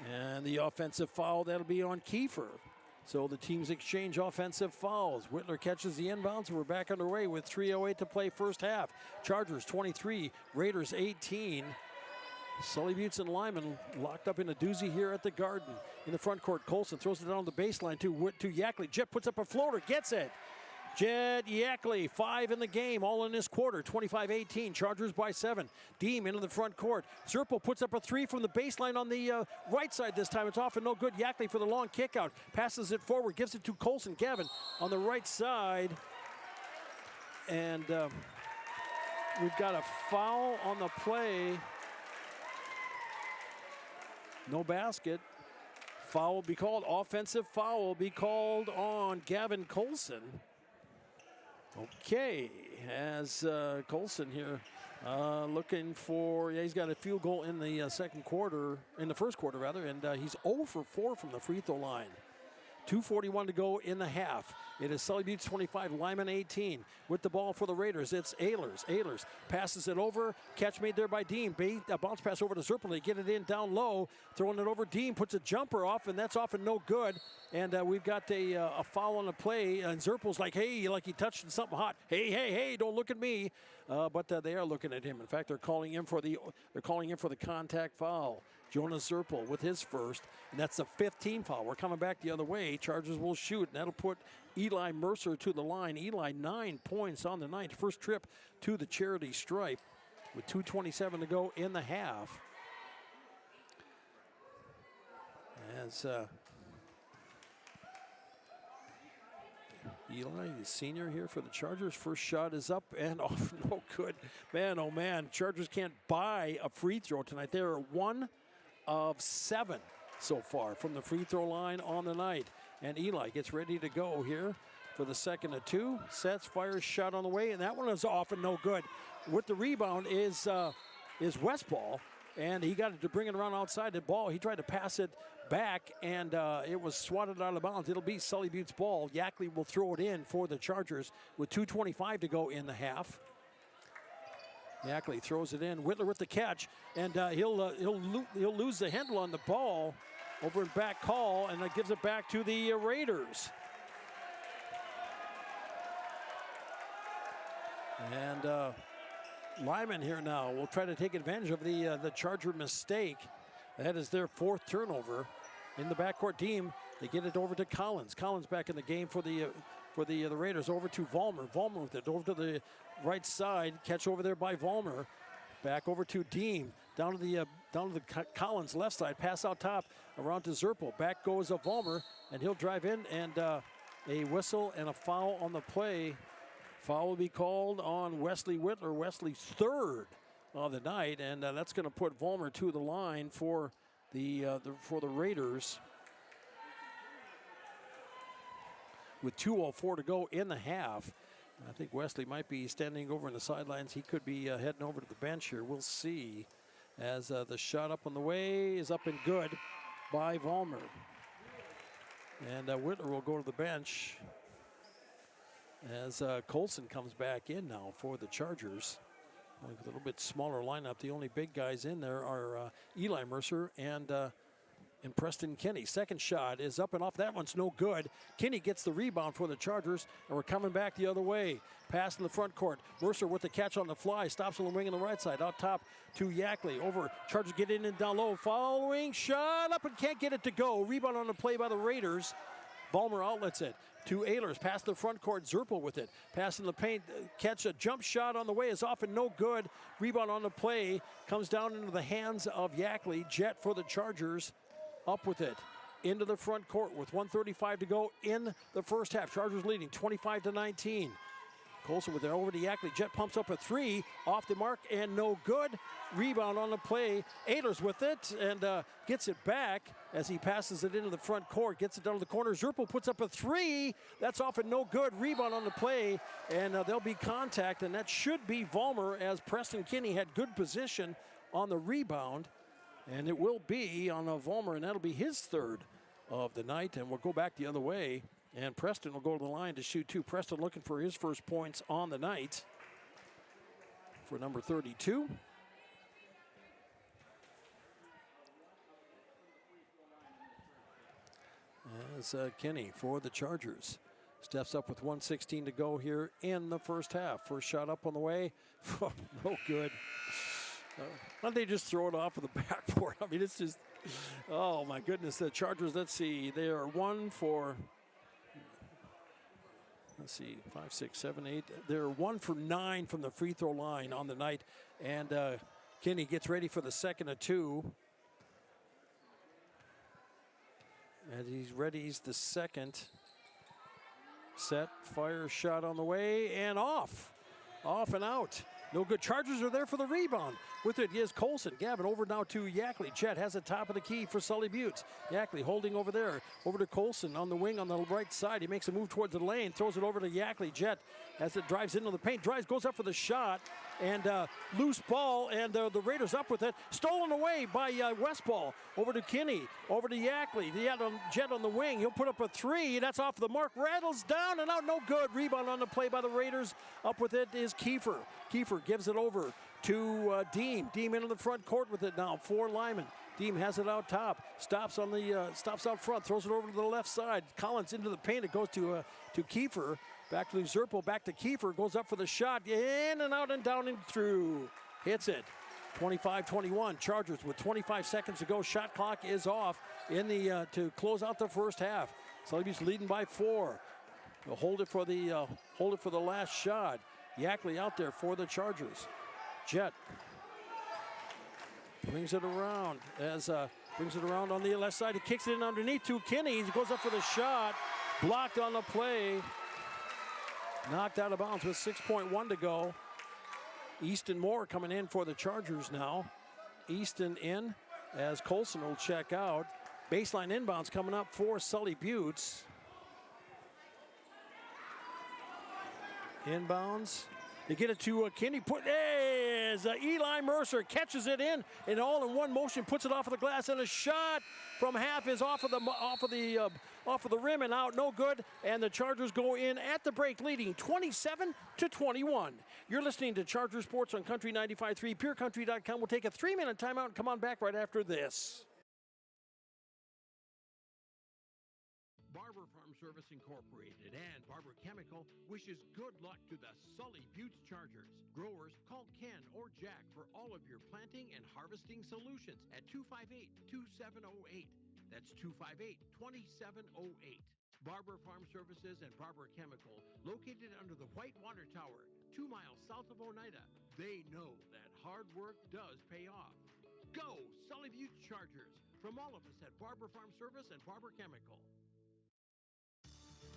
And the offensive foul, that'll be on Kiefer. So the teams exchange offensive fouls. Whitler catches the inbounds, and we're back underway with 3:08 to play first half. Chargers 23, Raiders 18. Sully Buttes and Lyman locked up in a doozy here at the Garden. In the front court, Colson throws it down the baseline to Yackley. Jet puts up a floater, gets it. Jed Yackley, 5 in the game, all in this quarter, 25-18, Chargers by 7. Deem into the front court. Zerpel puts up a 3 from the baseline on the right side this time. It's off and no good. Yackley for the long kick out. Passes it forward, gives it to Colson. Gavin on the right side. And we've got a foul on the play. No basket. Foul will be called. Offensive foul will be called on Gavin Colson. Okay, as Colson here looking for, he's got a field goal in the first quarter rather, and he's 0 for 4 from the free throw line. 2:41 to go in the half. It is Sully Buttes 25, Lyman 18. With the ball for the Raiders, it's Ehlers. Ehlers passes it over. Catch made there by Dean. A bounce pass over to Zerpel. They get it in down low. Throwing it over. Dean puts a jumper off, and that's off and no good. And we've got a foul on the play. And Zerpel's like, hey, like he touched something hot. Hey, don't look at me. But they are looking at him. In fact, they're calling him for the contact foul. Jonas Zerpel with his first, and that's the 15th foul. We're coming back the other way. Chargers will shoot, and that'll put Eli Mercer to the line. Eli, 9 points on the night. First trip to the charity stripe with 2:27 to go in the half. As Eli, the senior here for the Chargers. First shot is up and off. No good. Man, oh man. Chargers can't buy a free throw tonight. They are 1 of 7 so far from the free throw line on the night. And Eli gets ready to go here for the second of 2. Sets, fires, shot on the way, and that one is off and no good. With the rebound is Westball, and he got it to bring it around outside the ball. He tried to pass it back, and it was swatted out of bounds. It'll be Sully Buttes' ball. Yackley will throw it in for the Chargers with 2:25 to go in the half. Yackley throws it in. Whitler with the catch, and he'll lose the handle on the ball. over and back call, and that gives it back to the Raiders. And Lyman here now will try to take advantage of the Charger mistake. That is their 4th turnover in the backcourt team. They get it over to Collins. Collins back in the game for the Raiders. Over to Vollmer. Vollmer with it over to the right side. Catch over there by Vollmer. Back over to Deem. Down to the Collins left side. Pass out top around to Zerpel. Back goes Vollmer, and he'll drive in, and a whistle and a foul on the play. Foul will be called on Wesley Whitler, Wesley's 3rd of the night, and that's going to put Vollmer to the line for the Raiders. With 2:04 to go in the half, I think Wesley might be standing over in the sidelines. He could be heading over to the bench here. We'll see, as the shot up on the way is up and good by Vollmer. And Whitler will go to the bench as Colson comes back in now for the Chargers. A little bit smaller lineup. The only big guys in there are Eli Mercer and Preston Kinney. Second shot is up and off. That one's no good. Kinney gets the rebound for the Chargers, and we're coming back the other way. Pass in the front court. Mercer with the catch on the fly. Stops on the wing on the right side. Out top to Yackley. Over. Chargers get in and down low. Following shot up and can't get it to go. Rebound on the play by the Raiders. Vollmer outlets it to Ehlers. Pass the front court. Zerpel with it. Pass in the paint. Catch a jump shot on the way is off and no good. Rebound on the play. Comes down into the hands of Yackley. Jet for the Chargers. Up with it into the front court with 1:35 to go in the first half. Chargers leading 25-19. Colson with it over to Yackley. Jet pumps up a 3 off the mark and no good. Rebound on the play. Ehlers with it and gets it back as he passes it into the front court. Gets it down to the corner. Zerpel puts up a 3. That's off and no good. Rebound on the play, and there'll be contact, and that should be Vollmer, as Preston Kinney had good position on the rebound. And it will be on Vollmer, and that'll be his 3rd of the night. And we'll go back the other way, and Preston will go to the line to shoot 2. Preston looking for his first points on the night for number 32. As Kinney for the Chargers steps up with 1:16 to go here in the first half. First shot up on the way. No good. Why don't they just throw it off of the backboard? I mean, it's just, oh my goodness. The Chargers, let's see, they are 1 for, 5, 6, 7, 8. They're 1 for 9 from the free throw line on the night. And Kinney gets ready for the second of 2. And he's ready, he's the second. Set, fire, shot on the way, and off. Off and out. No good. Chargers are there for the rebound. With it is Colson. Gavin over now to Yackley. Jet has it top of the key for Sully Buttes. Yackley holding over there. Over to Colson on the wing on the right side. He makes a move towards the lane. Throws it over to Yackley. Jet as it drives into the paint. Drives, goes up for the shot. And loose ball. And the Raiders up with it. Stolen away by Westball. Over to Kinney. Over to Yackley. Jet on the wing. He'll put up a 3. That's off the mark. Rattles down and out. No good. Rebound on the play by the Raiders. Up with it is Kiefer. Kiefer gives it over to Deem. Deem into the front court with it now for Lyman. Deem has it out top. Stops out front. Throws it over to the left side. Collins into the paint. It goes to Kiefer. Back to Zerpel. Back to Kiefer. Goes up for the shot. In and out and down and through. Hits it. 25-21. Chargers with 25 seconds to go. Shot clock is off in the to close out the first half. Sully's leading by 4. They'll hold it for the last shot. Yackley out there for the Chargers. Jet brings it around on the left side. He kicks it in underneath to Kinney. He goes up for the shot. Blocked on the play. Knocked out of bounds with 6.1 to go. Easton Moore coming in for the Chargers now. Easton in as Colson will check out. Baseline inbounds coming up for Sully Buttes. Inbounds. They get it to Kinney. Eli Mercer catches it in, and all in one motion puts it off of the glass, and a shot from half is off of the rim and out, no good. And the Chargers go in at the break, leading 27-21. You're listening to Charger Sports on Country 95.3, PureCountry.com. We'll take a 3-minute timeout and come on back right after this. Service Incorporated and Barber Chemical wishes good luck to the Sully Buttes Chargers. Growers, call Ken or Jack for all of your planting and harvesting solutions at 258-2708. That's 258-2708. Barber Farm Services and Barber Chemical, located under the White Water Tower, 2 miles south of Oneida. They know that hard work does pay off. Go, Sully Buttes Chargers, from all of us at Barber Farm Service and Barber Chemical.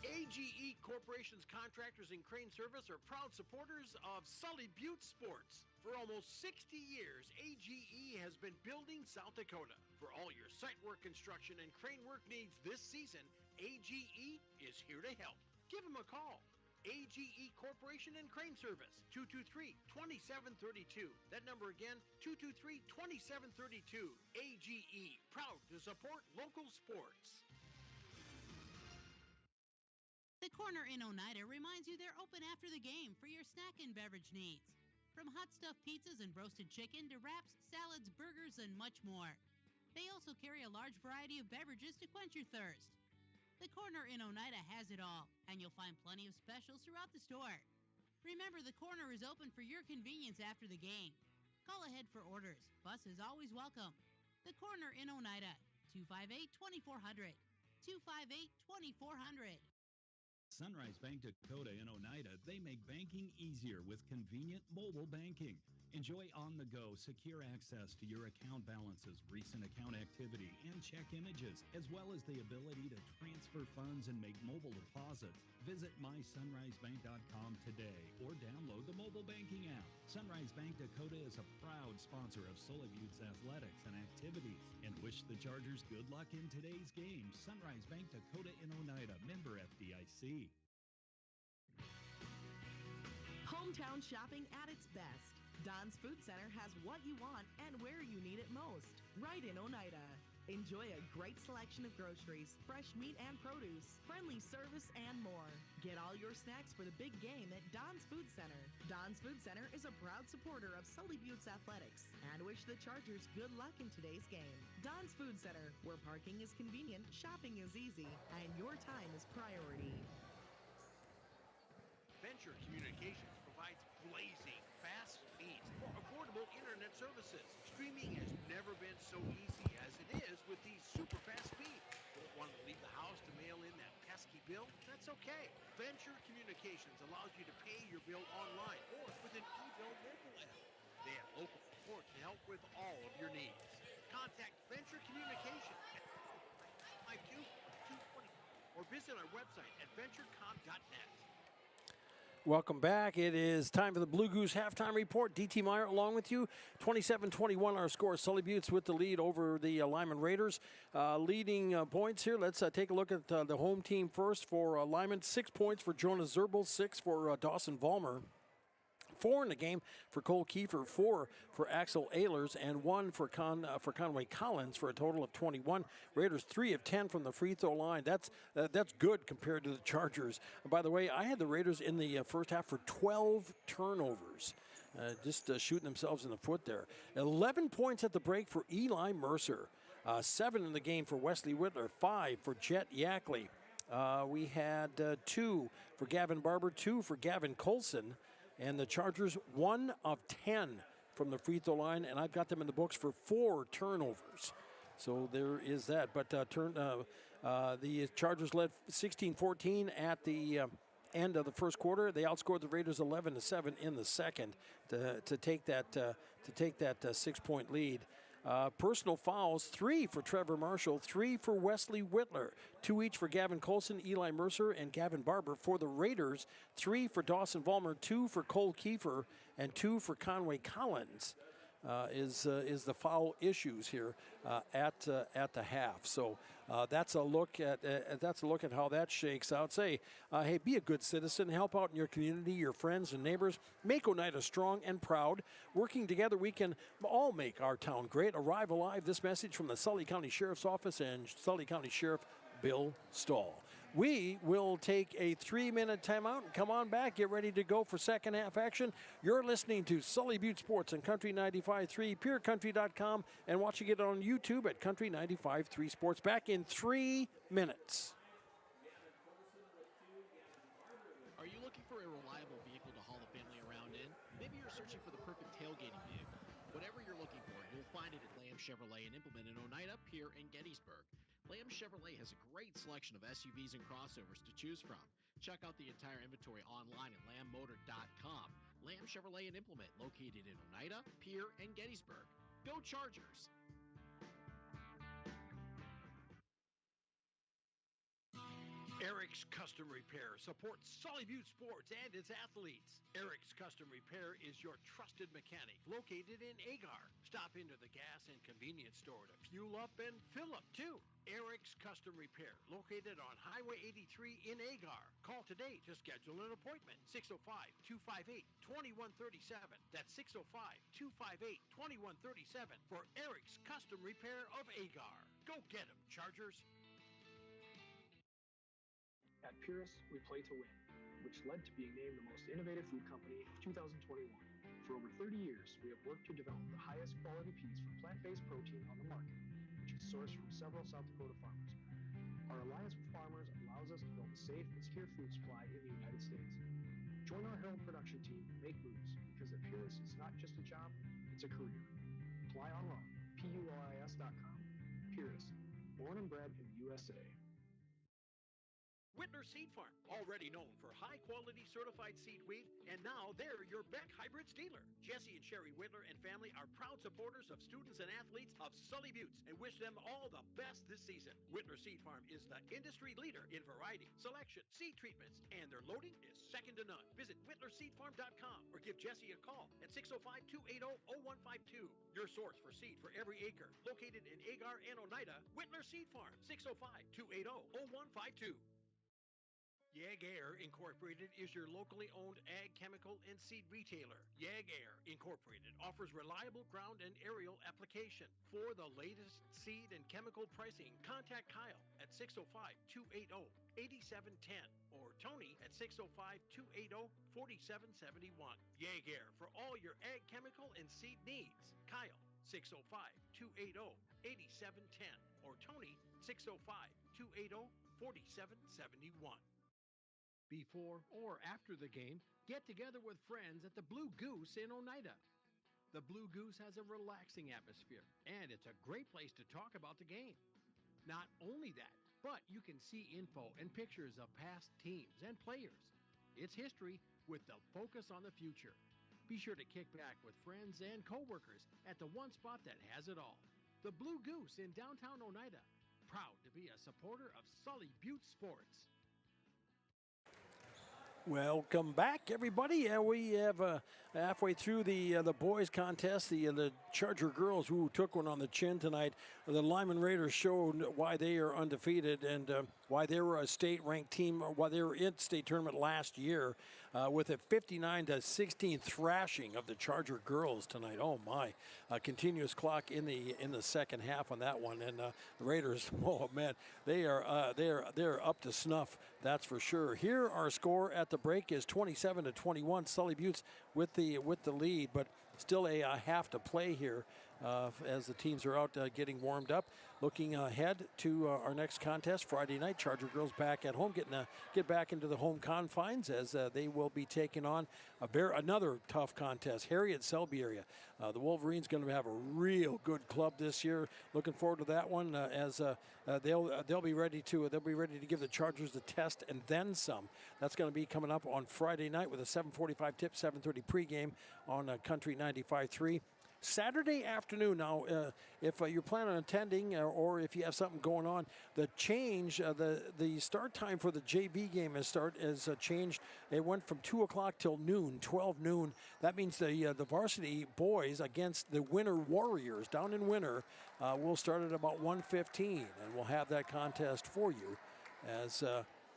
AGE Corporation's contractors and crane service are proud supporters of Sully Buttes Sports. For almost 60 years, AGE has been building South Dakota. For all your site work construction and crane work needs this season, AGE is here to help. Give them a call. AGE Corporation and Crane Service, 223-2732. That number again, 223-2732. AGE, proud to support local sports. The Corner in Oneida reminds you they're open after the game for your snack and beverage needs. From hot stuffed pizzas and roasted chicken to wraps, salads, burgers, and much more. They also carry a large variety of beverages to quench your thirst. The Corner in Oneida has it all, and you'll find plenty of specials throughout the store. Remember, the Corner is open for your convenience after the game. Call ahead for orders. Bus is always welcome. The Corner in Oneida, 258-2400. 258-2400. Sunrise Bank Dakota in Oneida, they make banking easier with convenient mobile banking. Enjoy on-the-go, secure access to your account balances, recent account activity, and check images, as well as the ability to transfer funds and make mobile deposits. Visit mysunrisebank.com today or download the mobile banking app. Sunrise Bank Dakota is a proud sponsor of Sully Buttes athletics and activities and wish the Chargers good luck in today's game. Sunrise Bank Dakota in Oneida, member FDIC. Hometown shopping at its best. Don's Food Center has what you want and where you need it most, right in Oneida. Enjoy a great selection of groceries, fresh meat and produce, friendly service, and more. Get all your snacks for the big game at Don's Food Center. Don's Food Center is a proud supporter of Sully Buttes Athletics and wish the Chargers good luck in today's game. Don's Food Center, where parking is convenient, shopping is easy, and your time is priority. Venture Communications provides blazing, fast speeds for affordable internet services. Streaming has never been so easy as it is with these super fast speeds. Don't want to leave the house to mail in that pesky bill? That's okay. Venture Communications allows you to pay your bill online or with an e-bill mobile app. They have local support to help with all of your needs. Contact Venture Communications at 52-220 or visit our website at venturecom.net. Welcome back. It is time for the Blue Goose halftime report. DT Meyer along with you. 27-21 our score. Sully Buttes with the lead over the Lyman Raiders. Leading points here. Let's take a look at the home team first for Lyman. 6 points for Jonas Zerbel, 6 for Dawson Vollmer. 4 in the game for Cole Kiefer, 4 for Axel Ehlers, and 1 for Conway Collins for a total of 21. Raiders 3 of 10 from the free throw line. That's good compared to the Chargers. And by the way, I had the Raiders in the first half for 12 turnovers. Just shooting themselves in the foot there. 11 points at the break for Eli Mercer. 7 in the game for Wesley Whitler. 5 for Jet Yackley. We had 2 for Gavin Barber, 2 for Gavin Colson. And the Chargers 1 of 10 from the free throw line, and I've got them in the books for 4 turnovers. So there is that. But the Chargers led 16-14 at the end of the first quarter. They outscored the Raiders 11-7 in the second to take that 6-point lead. Personal fouls, 3 for Trevor Marshall, 3 for Wesley Whitler, 2 each for Gavin Colson, Eli Mercer, and Gavin Barber. For the Raiders, 3 for Dawson Vollmer, 2 for Cole Kiefer, and 2 for Conway Collins. Is the foul issues here at the half. So that's a look at how that shakes out. Say, hey, be a good citizen, help out in your community, your friends and neighbors. Make Oneida strong and proud. Working together, we can all make our town great. Arrive alive. This message from the Sully County Sheriff's Office and Sully County Sheriff Bill Stahl. We will take a 3-minute timeout and come on back. Get ready to go for second half action. You're listening to Sully Buttes Sports on Country 95.3, PureCountry.com, and watching it on YouTube at Country 95.3 Sports. Back in 3 minutes. Whatever you're looking for, you'll find it at Lamb Chevrolet and Implement in Oneida, Pierre, and Gettysburg. Lamb Chevrolet has a great selection of SUVs and crossovers to choose from. Check out the entire inventory online at lambmotor.com. Lamb Chevrolet and Implement, located in Oneida, Pierre, and Gettysburg. Go Chargers! Eric's Custom Repair supports Sully Butte Sports and its athletes. Eric's Custom Repair is your trusted mechanic located in Agar. Stop into the gas and convenience store to fuel up and fill up too. Eric's Custom Repair, located on Highway 83 in Agar. Call today to schedule an appointment. 605-258-2137. That's 605-258-2137 for Eric's Custom Repair of Agar. Go get 'em, Chargers! At Purus, we play to win, which led to being named the most innovative food company of 2021. For over 30 years, we have worked to develop the highest quality peas for plant-based protein on the market, which is sourced from several South Dakota farmers. Our alliance with farmers allows us to build a safe and secure food supply in the United States. Join our Herald production team and make moves, because at Purus, it's not just a job, it's a career. Apply online, PURIS.com. Purus, born and bred in the USA. Whitner Seed Farm, already known for high-quality certified seed wheat, and now they're your Beck Hybrids dealer. Jesse and Sherry Whitler and family are proud supporters of students and athletes of Sully Buttes and wish them all the best this season. Whitner Seed Farm is the industry leader in variety, selection, seed treatments, and their loading is second to none. Visit WhitlerSeedFarm.com or give Jesse a call at 605-280-0152. Your source for seed for every acre. Located in Agar and Oneida, Whitler Seed Farm, 605-280-0152. Yag Air Incorporated is your locally owned ag chemical and seed retailer. Yag Air Incorporated offers reliable ground and aerial application. For the latest seed and chemical pricing, contact Kyle at 605-280-8710 or Tony at 605-280-4771. Yag Air for all your ag chemical and seed needs. Kyle 605-280-8710 or Tony 605-280-4771. Before or after the game, get together with friends at the Blue Goose in Oneida. The Blue Goose has a relaxing atmosphere, and it's a great place to talk about the game. Not only that, but you can see info and pictures of past teams and players. It's history with the focus on the future. Be sure to kick back with friends and coworkers at the one spot that has it all. The Blue Goose in downtown Oneida, proud to be a supporter of Sully Butte Sports. Welcome back, everybody. We have halfway through the boys contest. The Charger girls who took one on the chin tonight. The Lyman Raiders showed why they are undefeated and why they were a state-ranked team, why they were in state tournament last year with a 59-16 thrashing of the Charger girls tonight. Oh my! Continuous clock in the second half on that one, and the Raiders. Oh man, they're up to snuff. That's for sure. Here, our score at the break is 27-21. Sully Buttes with the lead, but still a half to play here as the teams are out getting warmed up. Looking ahead to our next contest Friday night. Charger girls back at home, get back into the home confines as they will be taking on another tough contest. Harriet Selby area. The Wolverines going to have a real good club this year. Looking forward to that one as they'll be ready to give the Chargers the test and then some. That's going to be coming up on Friday night with a 7:45 tip, 7:30 pregame on Country 95.3. Saturday afternoon. Now, if you're planning on attending or if you have something going on, the change, the start time for the JV game is changed. It went from 2 o'clock till noon, 12 noon. That means the varsity boys against the Winter Warriors down in Winter will start at about 1:15, and we'll have that contest for you as.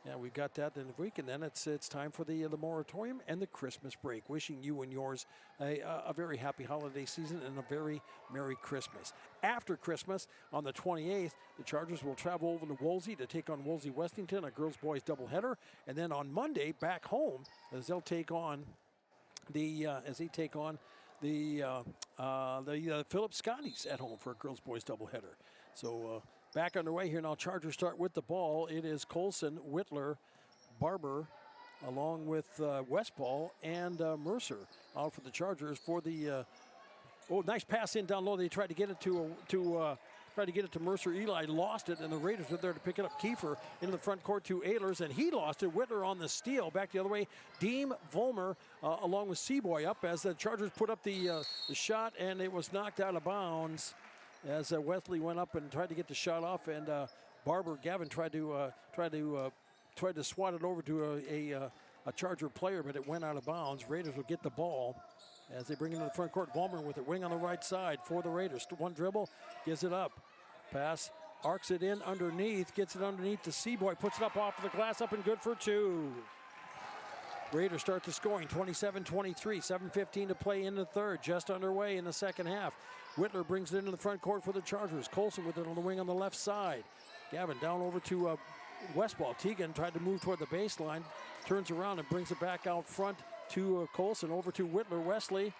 Yeah, we've got that in the week, and then it's time for the moratorium and the Christmas break. Wishing you and yours a very happy holiday season and a very Merry Christmas. After Christmas, on the 28th, the Chargers will travel over to Wolsey to take on Wolsey Westington, a girls-boys doubleheader, and then on Monday back home as they'll take on the Phillips Scotties at home for a girls-boys doubleheader. So. Back underway here now. Chargers start with the ball. It is Colson, Whitler, Barber, along with Westball and Mercer out for the Chargers. For the Oh, nice pass in down low. They tried to get it to Mercer. Eli lost it, and the Raiders were there to pick it up. Kiefer into the front court to Ehlers, and he lost it. Whitler on the steal. Back the other way. Deem, Vollmer, along with Seaboy up as the Chargers put up the shot, and it was knocked out of bounds as Wesley went up and tried to get the shot off, and Gavin tried to swat it over to a Charger player, but it went out of bounds. Raiders will get the ball as they bring it into the front court. Vollmer with it, wing on the right side for the Raiders. One dribble, gives it up. Pass, arcs it in underneath, gets it underneath to Seaboy, puts it up off the glass, up and good for two. Raiders start the scoring, 27-23, 7:15 to play in the third, just underway in the second half. Whitler brings it into the front court for the Chargers. Colson with it on the wing on the left side. Gavin down over to Westball. Teagan tried to move toward the baseline, turns around and brings it back out front to Colson, over to Whitler. Wesley,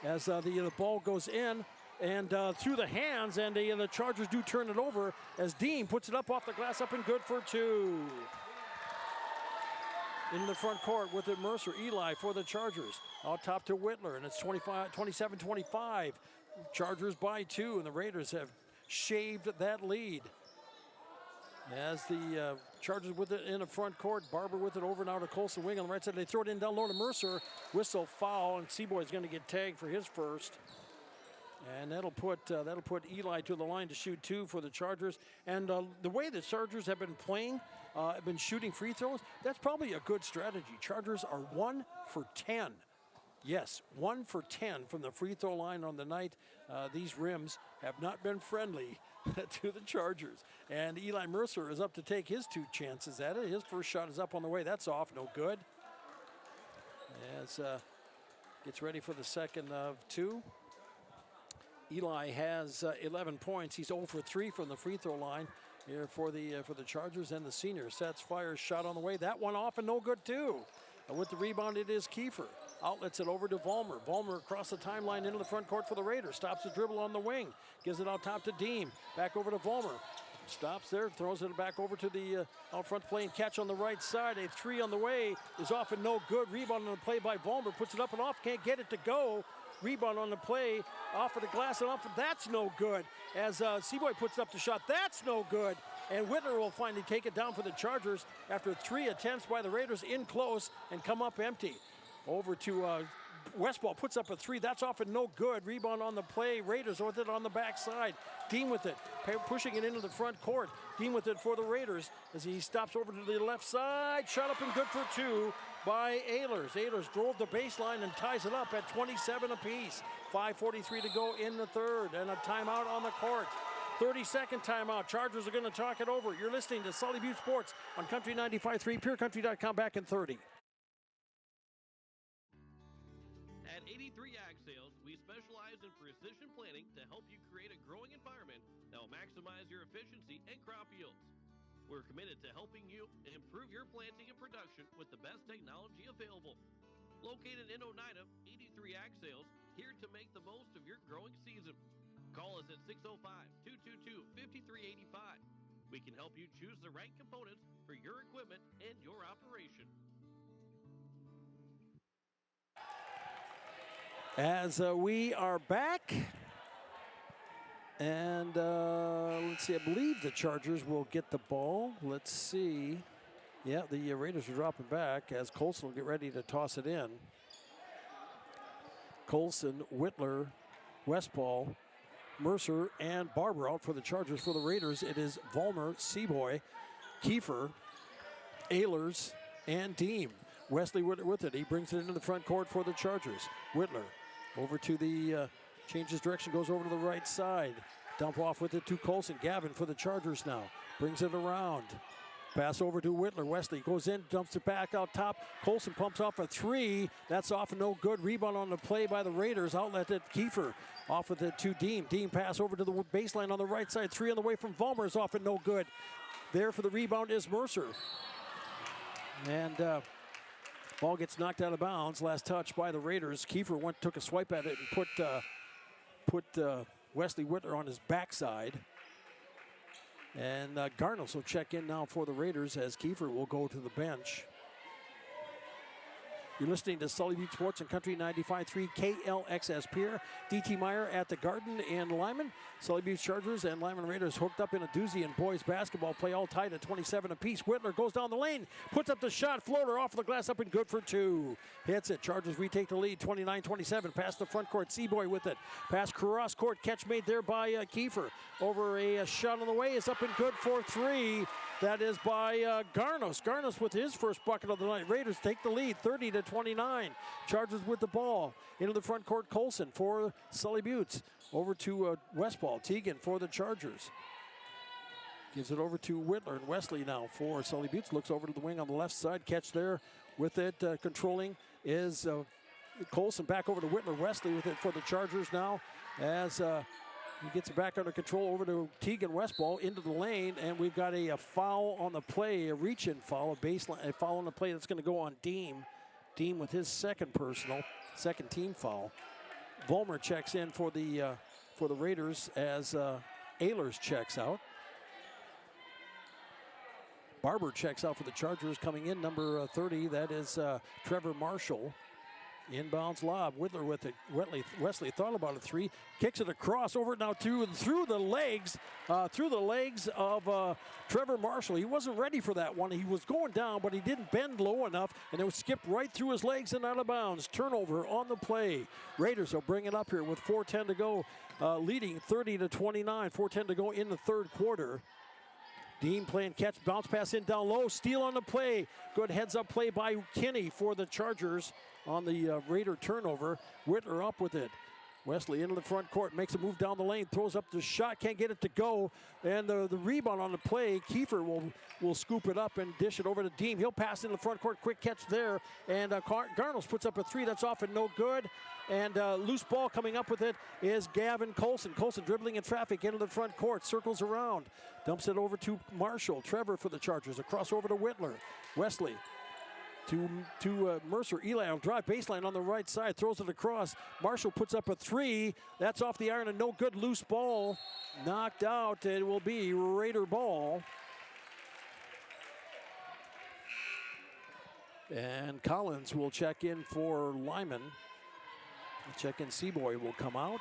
as the ball goes in and through the hands, and the Chargers do turn it over as Dean puts it up off the glass, up and good for two. In the front court with it, Mercer. Eli for the Chargers. Out top to Whitler, and it's 27-25. Chargers by two, and the Raiders have shaved that lead. As the Chargers with it in the front court, Barber with it over now to Colson, wing on the right side. They throw it in down low to Mercer. Whistle, foul, and Seaboy's going to get tagged for his first. And that'll put Eli to the line to shoot two for the Chargers. And the way the Chargers have been playing, have been shooting free throws, that's probably a good strategy. Chargers are 1 for 10. Yes, 1 for 10 from the free throw line on the night. These rims have not been friendly to the Chargers. And Eli Mercer is up to take his two chances at it. His first shot is up on the way. That's off, no good. As gets ready for the second of two. Eli has 11 points. He's 0 for 3 from the free throw line here for the Chargers, and the senior sets, fires, shot on the way. That one off and no good too. With the rebound, it is Kiefer. Outlets it over to Vollmer. Vollmer across the timeline into the front court for the Raiders. Stops the dribble on the wing. Gives it out top to Deem. Back over to Vollmer. Stops there, throws it back over to the out front play and catch on the right side. A three on the way is off and no good. Rebound on the play by Vollmer. Puts it up and off. Can't get it to go. Rebound on the play. Off of the glass and off. That's no good. As Seaboy puts up the shot. That's no good. And Whitler will finally take it down for the Chargers after 3 attempts by the Raiders in close and come up empty. Over to Westball, puts up a three. That's off and no good. Rebound on the play. Raiders with it on the backside. Dean with it, pushing it into the front court. Dean with it for the Raiders as he stops over to the left side. Shot up and good for two by Ehlers. Ehlers drove the baseline and ties it up at 27 apiece. 5:43 to go in the third, and a timeout on the court. 30-second timeout. Chargers are going to talk it over. You're listening to Sully Butte Sports on Country 95.3, PureCountry.com. Back in 30. At 83 Ag Sales, we specialize in precision planting to help you create a growing environment that will maximize your efficiency and crop yields. We're committed to helping you improve your planting and production with the best technology available. Located in Oneida, 83 Ag Sales, here to make the most of your growing season. Call us at 605-222-5385. We can help you choose the right components for your equipment and your operation. As we are back, and let's see, I believe the Chargers will get the ball. Let's see. Yeah, the Raiders are dropping back as Colson will get ready to toss it in. Colson, Whitler, Westball, Mercer, and Barber out for the Chargers. For the Raiders, it is Vollmer, Seaboy, Kiefer, Ehlers, and Deem. Wesley with it. He brings it into the front court for the Chargers. Whitler over to the, changes direction, goes over to the right side. Dump off with it to Colson. Gavin for the Chargers now. Brings it around. Pass over to Whitler. Wesley goes in, dumps it back out top. Colson pumps off a three. That's off and no good. Rebound on the play by the Raiders. Outlet at Kiefer. Off with it to Deem. Deem pass over to the baseline on the right side. Three on the way from Vollmer is off and no good. There for the rebound is Mercer. And ball gets knocked out of bounds. Last touch by the Raiders. Kiefer took a swipe at it and put Wesley Whitler on his backside. And Garnos will check in now for the Raiders as Kiefer will go to the bench. You're listening to Sully Butte Sports and Country 95.3 KLXS Pier. DT Meyer at the Garden in Lyman. Sully Butte Chargers and Lyman Raiders hooked up in a doozy in boys basketball play, all tied at 27 apiece. Whitler goes down the lane, puts up the shot, floater off the glass, up and good for two. Hits it. Chargers retake the lead, 29-27. Past the front court, Seaboy with it. Pass cross court, catch made there by Kiefer. Over a shot on the way is up and good for three. That is by Garnos. Garnos with his first bucket of the night. Raiders take the lead, 30-29. Chargers with the ball. Into the front court, Colson for Sully Buttes. Over to Westball. Teagan for the Chargers. Gives it over to Whitler, and Wesley now for Sully Buttes. Looks over to the wing on the left side. Catch there with it. Controlling is Colson. Back over to Whitler. Wesley with it for the Chargers now as he gets it back under control over to Teagan Westball into the lane, and we've got a foul on the play, a reach-in foul, a foul on the play that's going to go on Deem. Deem with his second team foul. Vollmer checks in for the Raiders as Ehlers checks out. Barber checks out for the Chargers. Coming in, number 30, that is Trevor Marshall. Inbounds lob. Whitler with it. Wesley thought about a three. Kicks it across over now through the legs of Trevor Marshall. He wasn't ready for that one. He was going down, but he didn't bend low enough, and it was skipped right through his legs and out of bounds. Turnover on the play. Raiders will bring it up here with 4:10 to go, leading 30-29. 4:10 to go in the third quarter. Dean playing catch, bounce pass in down low, steal on the play. Good heads-up play by Kinney for the Chargers on the Raider turnover. Whitler up with it. Wesley into the front court, makes a move down the lane, throws up the shot, can't get it to go. And the rebound on the play, Kiefer will scoop it up and dish it over to Deem. He'll pass in the front court, quick catch there. And Garnos puts up a three, that's off and no good. And loose ball coming up with it is Gavin Colson. Colson dribbling in traffic into the front court, circles around, dumps it over to Marshall. Trevor for the Chargers, across over to Whitler. Wesley to Mercer. Eli will drive baseline on the right side, throws it across. Marshall puts up a three. That's off the iron and no good. Loose ball knocked out. It will be Raider ball. And Collins will check in for Lyman. Check in Seaboy will come out.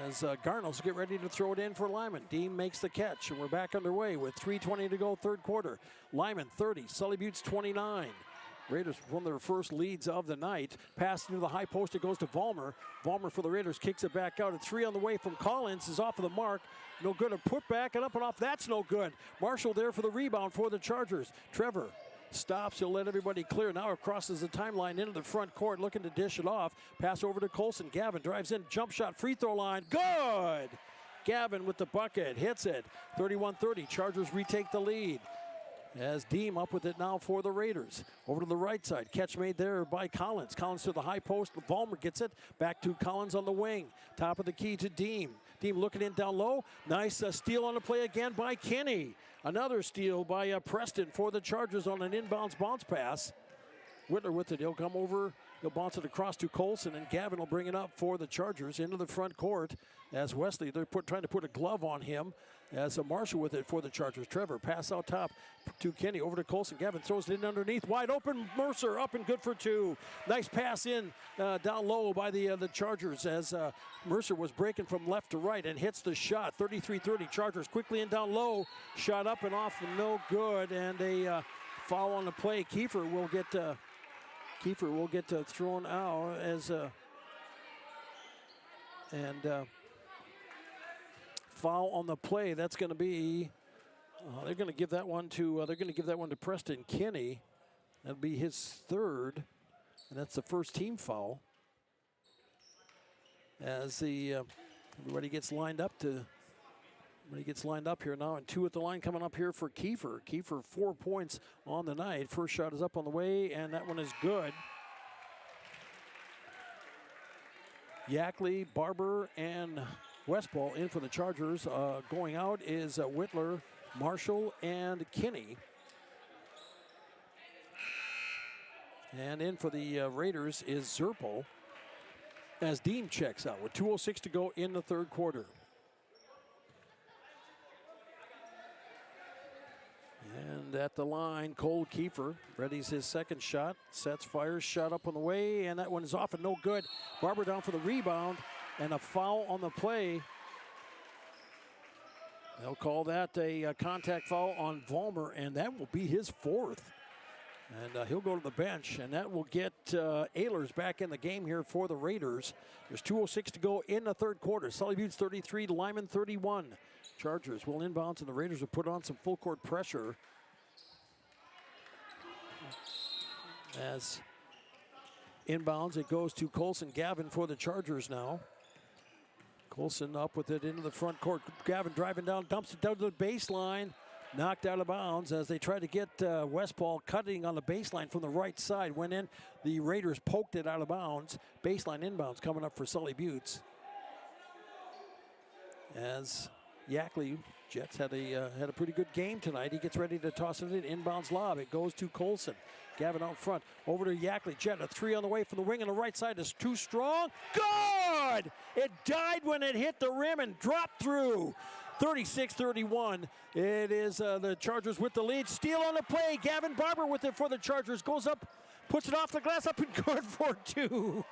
As Garnos get ready to throw it in for Lyman. Dean makes the catch, and we're back underway with 3:20 to go, third quarter. Lyman 30, Sully Buttes 29. Raiders won their first leads of the night. Pass into the high post, it goes to Vollmer. Vollmer for the Raiders kicks it back out. A three on the way from Collins is off of the mark. No good. A put back and up and off. That's no good. Marshall there for the rebound for the Chargers. Trevor stops, he'll let everybody clear. Now crosses the timeline into the front court, looking to dish it off. Pass over to Colson. Gavin drives in, jump shot, free throw line. Good! Gavin with the bucket, hits it. 31-30, Chargers retake the lead. As Deem up with it now for the Raiders. Over to the right side, catch made there by Collins. Collins to the high post, Vollmer gets it. Back to Collins on the wing. Top of the key to Deem. Deem looking in down low. Nice steal on the play again by Kinney. Another steal by Preston for the Chargers on an inbounds bounce pass. Whitler with it. He'll come over. He'll bounce it across to Colson, and Gavin will bring it up for the Chargers into the front court. As Wesley, they're trying to put a glove on him. As Marshall with it for the Chargers. Trevor pass out top to Kenny. Over to Colson. Gavin throws it in underneath. Wide open. Mercer up and good for two. Nice pass in down low by the Chargers as Mercer was breaking from left to right and hits the shot. 33-30. Chargers quickly in down low. Shot up and off and no good. And a foul on the play. Kiefer will get thrown out as foul on the play. That's going to be they're going to give that one to Preston Kinney. That'll be his third, and that's the first team foul. As everybody gets lined up here now, and two at the line coming up here for Kiefer. Kiefer 4 points on the night. First shot is up on the way, and that one is good. Yackley, Barber, and Westball in for the Chargers. Going out is Whitler, Marshall, and Kinney. And in for the Raiders is Zerpo as Dean checks out with 2:06 to go in the third quarter. And at the line, Cole Kiefer readies his second shot, sets, fires, shot up on the way, and that one is off and no good. Barber down for the rebound, and a foul on the play. They'll call that a contact foul on Vollmer, and that will be his fourth. And he'll go to the bench, and that will get Ehlers back in the game here for the Raiders. There's 2:06 to go in the third quarter. Sully Buttes 33, Lyman 31. Chargers will inbounds, and the Raiders will put on some full court pressure. As inbounds, it goes to Colson Gavin for the Chargers now. Colson up with it into the front court. Gavin driving down, dumps it down to the baseline. Knocked out of bounds as they tried to get Westphal cutting on the baseline from the right side. Went in, the Raiders poked it out of bounds. Baseline inbounds coming up for Sully Buttes. As Yackley, Jets had a pretty good game tonight. He gets ready to toss it in, inbounds lob. It goes to Colson. Gavin out front, over to Yackley. Jet, a three on the way from the wing on the right side is too strong. Good! It died when it hit the rim and dropped through. 36-31. It is the Chargers with the lead. Steal on the play. Gavin Barber with it for the Chargers. Goes up, puts it off the glass, up and good for two.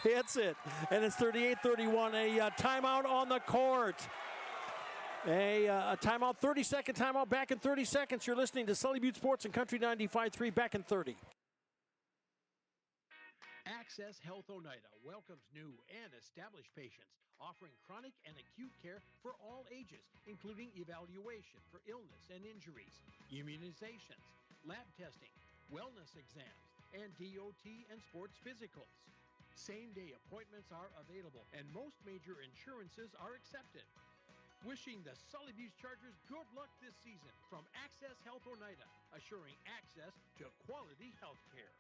Hits it. And it's 38-31. A timeout on the court. A timeout, 30-second timeout, back in 30 seconds. You're listening to Sully Butte Sports and Country 95.3, back in 30. Access Health Oneida welcomes new and established patients, offering chronic and acute care for all ages, including evaluation for illness and injuries, immunizations, lab testing, wellness exams, and DOT and sports physicals. Same-day appointments are available, and most major insurances are accepted. Wishing the Sully Butte Chargers good luck this season from Access Health Oneida, assuring access to quality health care.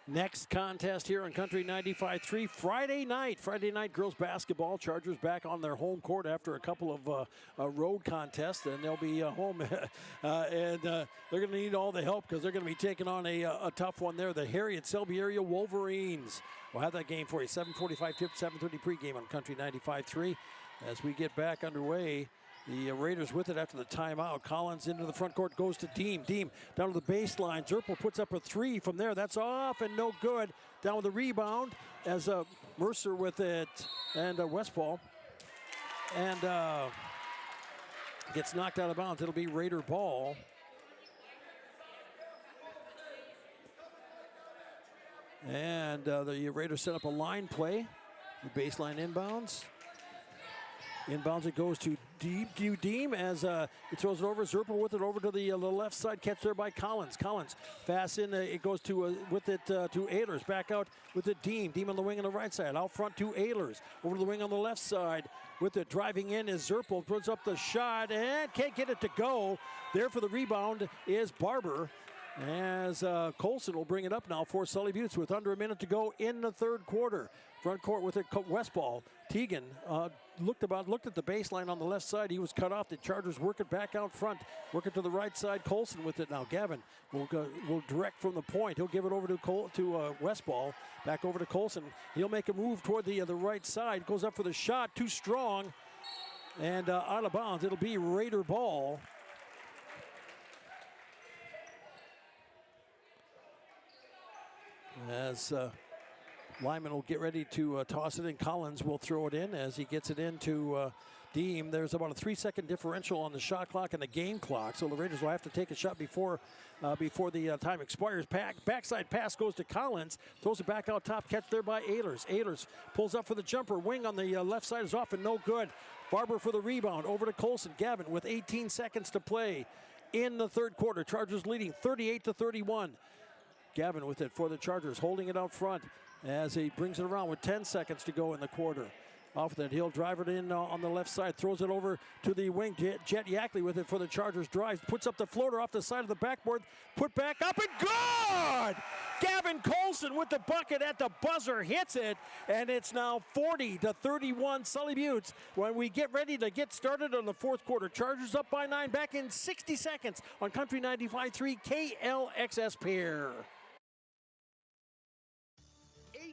Next contest here on Country 95.3, Friday night girls basketball. Chargers back on their home court after a couple of road contests, and they'll be home. And they're going to need all the help because they're going to be taking on a tough one there. The Harriet Selby area Wolverines. We'll have that game for you. 7:45 tip, 7:30 pregame on Country 95.3. As we get back underway, the Raiders with it after the timeout. Collins into the front court, goes to Deem. Deem down to the baseline. Zerpel puts up a three from there. That's off and no good. Down with the rebound as Mercer with it and Westphal. And gets knocked out of bounds. It'll be Raider ball. And the Raiders set up a line play. The baseline inbounds. Inbounds it goes to Deem as he throws it over. Zerpel with it over to the left side. Catch there by Collins. Collins fast in. It goes to with it to Ehlers. Back out with the Deem. Deem on the wing on the right side. Out front to Ehlers. Over to the wing on the left side. With it driving in is Zerpel. Puts up the shot and can't get it to go. There for the rebound is Barber. As Colson will bring it up now for Sully Buttes with under a minute to go in the third quarter. Front court with it, Westphal. Teagan looked at the baseline on the left side. He was cut off. The Chargers work it back out front. Work it to the right side. Colson with it now. Gavin will direct from the point. He'll give it over to Westphal. Back over to Colson. He'll make a move toward the right side. Goes up for the shot. Too strong. And out of bounds. It'll be Raider ball. As Lyman will get ready to toss it in. Collins will throw it in as he gets it into Deem. There's about a 3-second differential on the shot clock and the game clock, so the Raiders will have to take a shot before the time expires. Backside pass goes to Collins, throws it back out top, catch there by Ehlers. Ehlers pulls up for the jumper. Wing on the left side is off and no good. Barber for the rebound. Over to Colson. Gavin with 18 seconds to play in the third quarter. Chargers leading 38-31. Gavin with it for the Chargers, holding it out front as he brings it around with 10 seconds to go in the quarter. Off that, he'll drive it in on the left side, throws it over to the wing. Jet Yackley with it for the Chargers, drives, puts up the floater off the side of the backboard, put back up and good! Gavin Colson with the bucket at the buzzer, hits it, and it's now 40-31 Sully Buttes when we get ready to get started on the fourth quarter. Chargers up by 9, back in 60 seconds on Country 95.3 KLXS Pierre.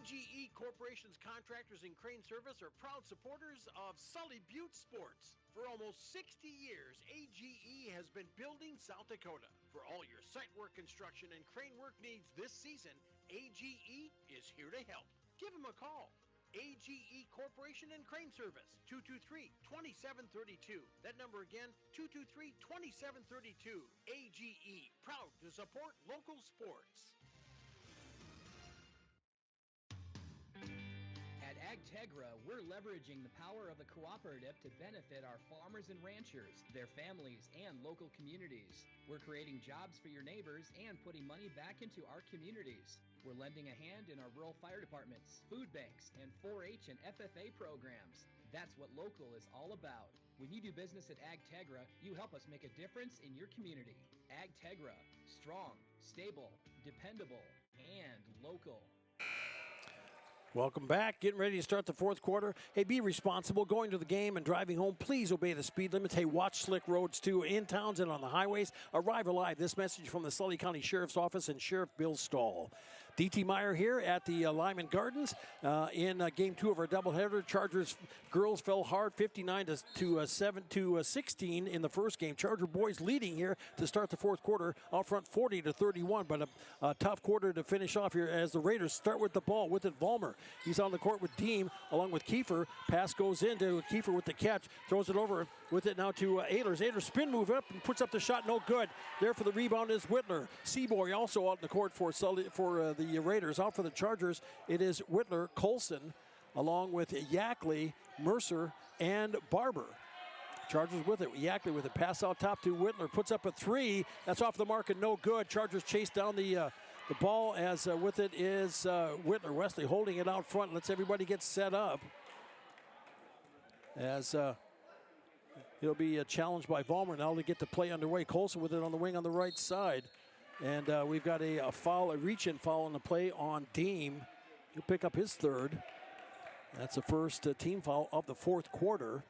AGE Corporation's contractors and crane service are proud supporters of Sully Butte Sports. For almost 60 years, AGE has been building South Dakota. For all your site work construction and crane work needs this season, AGE is here to help. Give them a call. AGE Corporation and Crane Service, 223-2732. That number again, 223-2732. AGE, proud to support local sports. At AgTegra, we're leveraging the power of the cooperative to benefit our farmers and ranchers, their families, and local communities. We're creating jobs for your neighbors and putting money back into our communities. We're lending a hand in our rural fire departments, food banks, and 4-H and FFA programs. That's what local is all about. When you do business at AgTegra, you help us make a difference in your community. AgTegra, strong, stable, dependable, and local. Welcome back. Getting ready to start the fourth quarter. Hey, be responsible. Going to the game and driving home, please obey the speed limits. Hey, watch slick roads, too, in towns and on the highways. Arrive alive. This message from the Sully County Sheriff's Office and Sheriff Bill Stahl. D.T. Meyer here at the Lyman Gardens in Game 2 of our doubleheader. Chargers girls fell hard, 59-16 in the first game. Charger boys leading here to start the fourth quarter, out front 40-31, but a tough quarter to finish off here as the Raiders start with the ball. With it, Vollmer. He's on the court with Deem along with Kiefer. Pass goes into Kiefer with the catch, throws it over with it now to Ehlers. Ehlers spin move up and puts up the shot, no good. There for the rebound is Whitler. Seaboy also out in the court for the Raiders. Out for the Chargers, it is Whitler, Colson, along with Yackley, Mercer, and Barber. Chargers with it. Yackley with it. Pass out top to Whitler. Puts up a three. That's off the mark and no good. Chargers chase down the ball as with it is Whitler. Wesley holding it out front. Lets everybody get set up. As he'll be challenged by Vollmer now to get the play underway. Colson with it on the wing on the right side. And we've got a foul, a reach-in foul on the play on Deem. He'll pick up his third. That's the first team foul of the fourth quarter.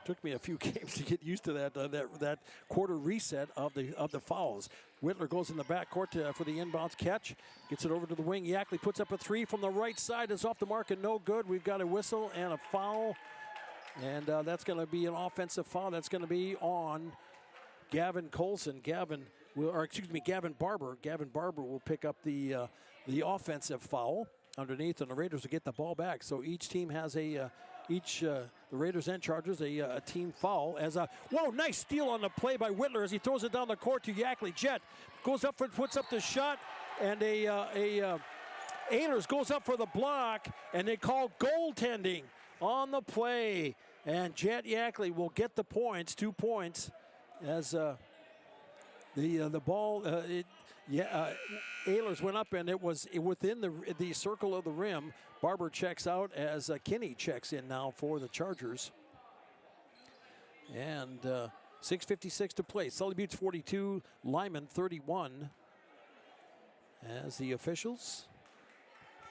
Took me a few games to get used to that quarter reset of the fouls. Whitler goes in the backcourt for the inbounds catch. Gets it over to the wing. Yackley puts up a three from the right side. It's off the mark and no good. We've got a whistle and a foul. And that's going to be an offensive foul. That's going to be on Gavin Colson. Gavin Barber. Gavin Barber will pick up the offensive foul underneath, and the Raiders will get the ball back. So each team has the Raiders and Chargers, a team foul. Nice steal on the play by Whitler as he throws it down the court to Yackley. Jet goes up, puts up the shot, and Ehlers goes up for the block, and they call goaltending on the play. And Jet Yackley will get the points, 2 points, as the ball, Ehlers went up and it was within the circle of the rim. Barber checks out as Kinney checks in now for the Chargers. And 6:56 to play. Sully Butte's 42, Lyman 31. As the officials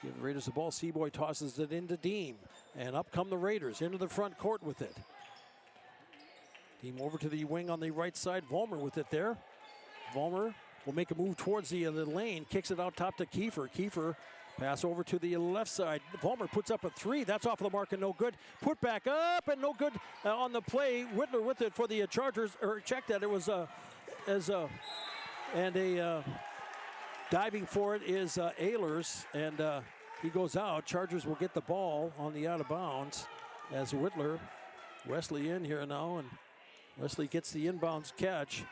give the Raiders the ball, Seaboy tosses it into Deem. And up come the Raiders into the front court with it. Deem over to the wing on the right side. Vollmer with it there. Vollmer will make a move towards the lane. Kicks it out top to Kiefer. Kiefer pass over to the left side. Vollmer puts up a three. That's off the mark and no good. Put back up and no good on the play. Whitler with it for the Chargers. Check that. It was diving for it is Ehlers, and he goes out. Chargers will get the ball on the out of bounds as Whitler. Wesley in here now, and Wesley gets the inbounds catch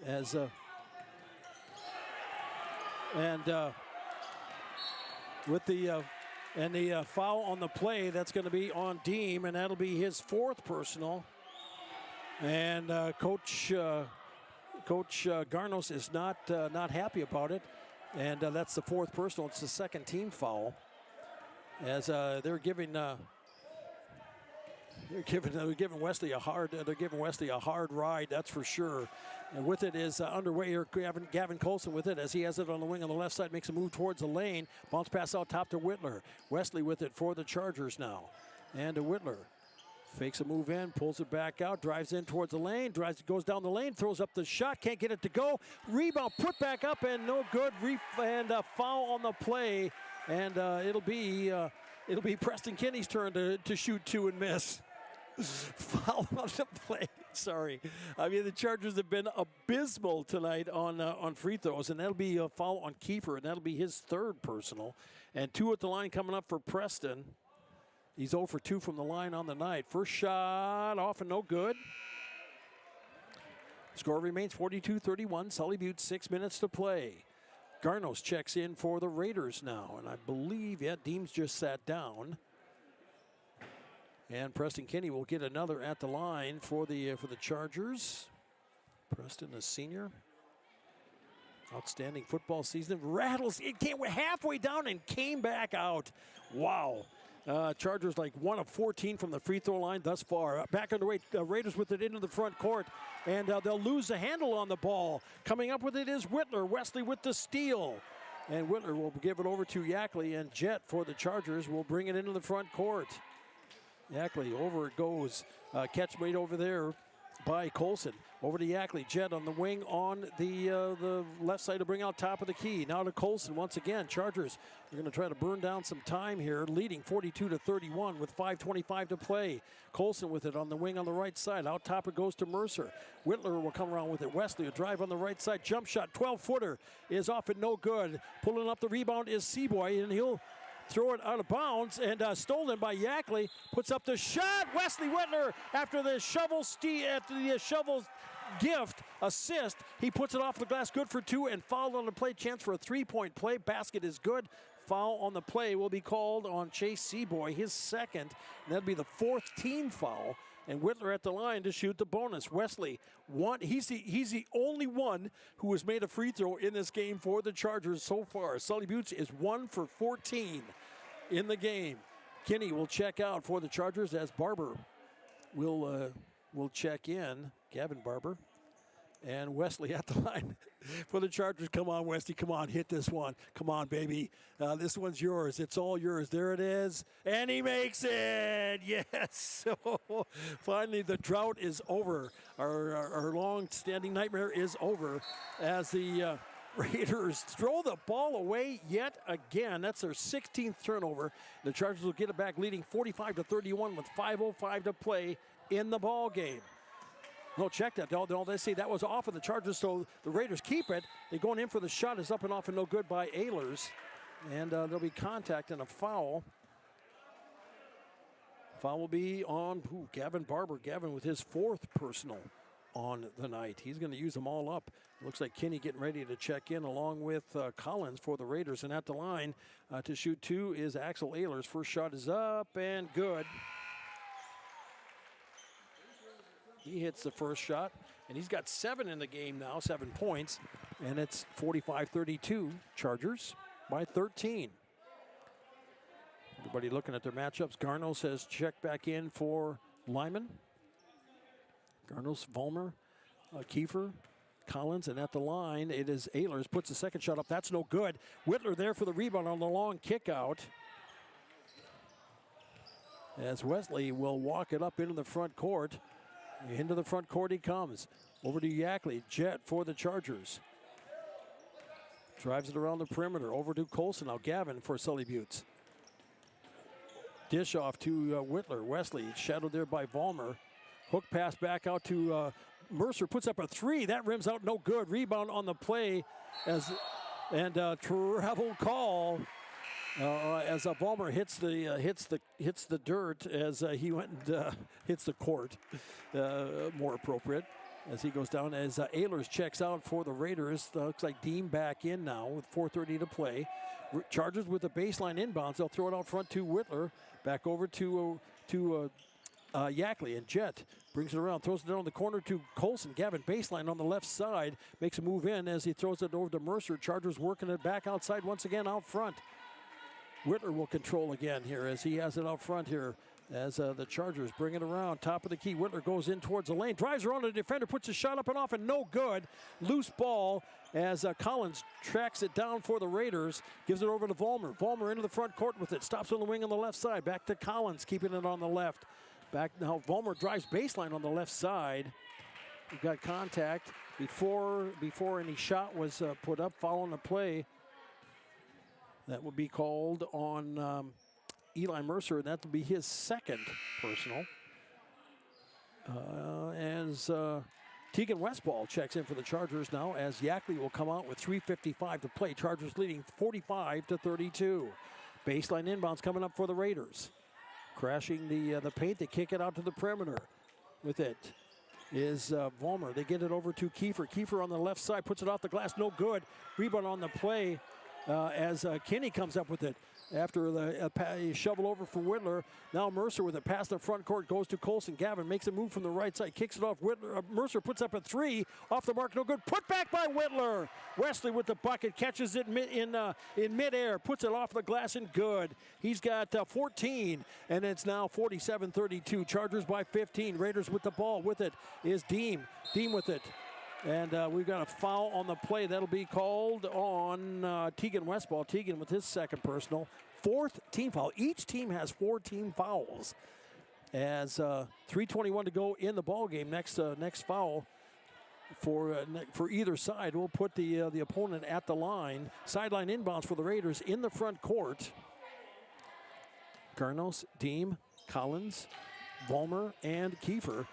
as with the foul on the play. That's going to be on Deem, and that'll be his fourth personal. And Coach Garnos is not happy about it, and that's the fourth personal. It's the second team foul, as they're giving Wesley a hard ride. That's for sure. And with it is underway here. Gavin Colson with it as he has it on the wing on the left side. Makes a move towards the lane. Bounce pass out top to Whitler. Wesley with it for the Chargers now. And to Whitler. Fakes a move in, pulls it back out, drives in towards the lane, goes down the lane, throws up the shot, can't get it to go. Rebound, put back up, and no good. And a foul on the play and it'll be Preston Kinney's turn to shoot 2 and miss. Foul on the play. Sorry. I mean, the Chargers have been abysmal tonight on free throws, and that'll be a foul on Kiefer, and that'll be his 3rd personal. And 2 at the line coming up for Preston. He's 0 for 2 from the line on the night. First shot off and no good. Score remains 42-31. Sully Butte, 6 minutes to play. Garnos checks in for the Raiders now, and I believe, Deems just sat down. And Preston Kinney will get another at the line for the Chargers. Preston, a senior. Outstanding football season. Rattles, it came halfway down and came back out. Wow. Chargers like 1 of 14 from the free throw line thus far. Back underway, Raiders with it into the front court. And they'll lose the handle on the ball. Coming up with it is Whitler. Wesley with the steal. And Whitler will give it over to Yackley, and Jet for the Chargers will bring it into the front court. Yackley, over it goes. Catch made over there by Colson. Over to Yackley. Jet on the wing on the left side to bring out top of the key. Now to Colson once again. Chargers are going to try to burn down some time here, leading 42-31 with 5:25 to play. Colson with it on the wing on the right side. Out top it goes to Mercer. Whitler will come around with it. Wesley, a drive on the right side. Jump shot, 12-footer is off and no good. Pulling up the rebound is Seaboy, and he'll throw it out of bounds, and stolen by Yackley. Puts up the shot. Wesley Whitler, after the shovel gift assist, he puts it off the glass, good for 2, and fouled on the play. Chance for a 3-point play. Basket is good. Foul on the play will be called on Chase Seaboy, his 2nd. And that'll be the 4th team foul. And Whitler at the line to shoot the bonus. Wesley, he's the only one who has made a free throw in this game for the Chargers so far. Sully Butte is 1 for 14 in the game. Kinney will check out for the Chargers as Barber will check in. Gavin Barber. And Wesley at the line for the Chargers. Come on, Wesley. Come on, hit this one. Come on, baby. This one's yours. It's all yours. There it is. And he makes it. Yes. So finally, the drought is over. Our long-standing nightmare is over as the Raiders throw the ball away yet again. That's their 16th turnover. The Chargers will get it back, leading 45-31 with 5:05 to play in the ball game. No, check that. They say that was off of the Chargers, so the Raiders keep it. They're going in for the shot. Is up and off and no good by Ehlers. And there'll be contact and a foul. Foul will be on Gavin Barber. Gavin with his 4th personal on the night. He's going to use them all up. Looks like Kinney getting ready to check in along with Collins for the Raiders. And at the line to shoot 2 is Axel Ehlers. First shot is up and good. He hits the first shot, and he's got 7 in the game now, 7 points, and it's 45-32, Chargers by 13. Everybody looking at their matchups. Garnos has checked back in for Lyman. Garnos, Vollmer, Kiefer, Collins, and at the line, it is Ehlers. Puts the second shot up. That's no good. Whitler there for the rebound on the long kick out. As Wesley will walk it up into the front court. Into the front court he comes. Over to Yackley. Jet for the Chargers. Drives it around the perimeter. Over to Colson. Now Gavin for Sully Butte. Dish off to Whitler. Wesley shadowed there by Vollmer. Hook pass back out to Mercer. Puts up a 3. That rims out no good. Rebound on the play. Travel call. As Vollmer hits the dirt as he went and hits the court, more appropriate as he goes down. As Ehlers checks out for the Raiders, looks like Deem back in now with 4:30 to play. Chargers with the baseline inbounds. They'll throw it out front to Whitler, back over to Yackley, and Jet brings it around, throws it down the corner to Colson. Gavin baseline on the left side, makes a move in as he throws it over to Mercer. Chargers working it back outside once again out front. Whitler will control again here as he has it out front here as the Chargers bring it around. Top of the key, Whitler goes in towards the lane, drives around the defender, puts a shot up and off and no good. Loose ball as Collins tracks it down for the Raiders, gives it over to Vollmer. Vollmer into the front court with it, stops on the wing on the left side, back to Collins, keeping it on the left. Back now, Vollmer drives baseline on the left side. We've got contact before any shot was put up following the play. That will be called on Eli Mercer, and that will be his second personal. As Tegan Westball checks in for the Chargers now, as Yackley will come out with 3:55 to play. Chargers leading 45-32. Baseline inbounds coming up for the Raiders. Crashing the paint, they kick it out to the perimeter. With it is Vollmer. They get it over to Kiefer. Kiefer on the left side puts it off the glass, no good. Rebound on the play as Kinney comes up with it. After the shovel over for Whittler. Now Mercer with it past the front court goes to Colson. Gavin makes a move from the right side, kicks it off. Whittler, Mercer puts up a three off the mark, no good. Put back by Whittler. Wesley with the bucket, catches it in midair, puts it off the glass and good. He's got 14, and it's now 47-32. Chargers by 15. Raiders with the ball. With it is Deem. Deem with it. And we've got a foul on the play. That'll be called on Tegan Westball. Tegan with his second personal. Fourth team foul. Each team has 4 team fouls. As 3:21 to go in the ball game. Next foul for either side will put the opponent at the line. Sideline inbounds for the Raiders in the front court. Garnos, Deem, Collins, Vollmer, and Kiefer.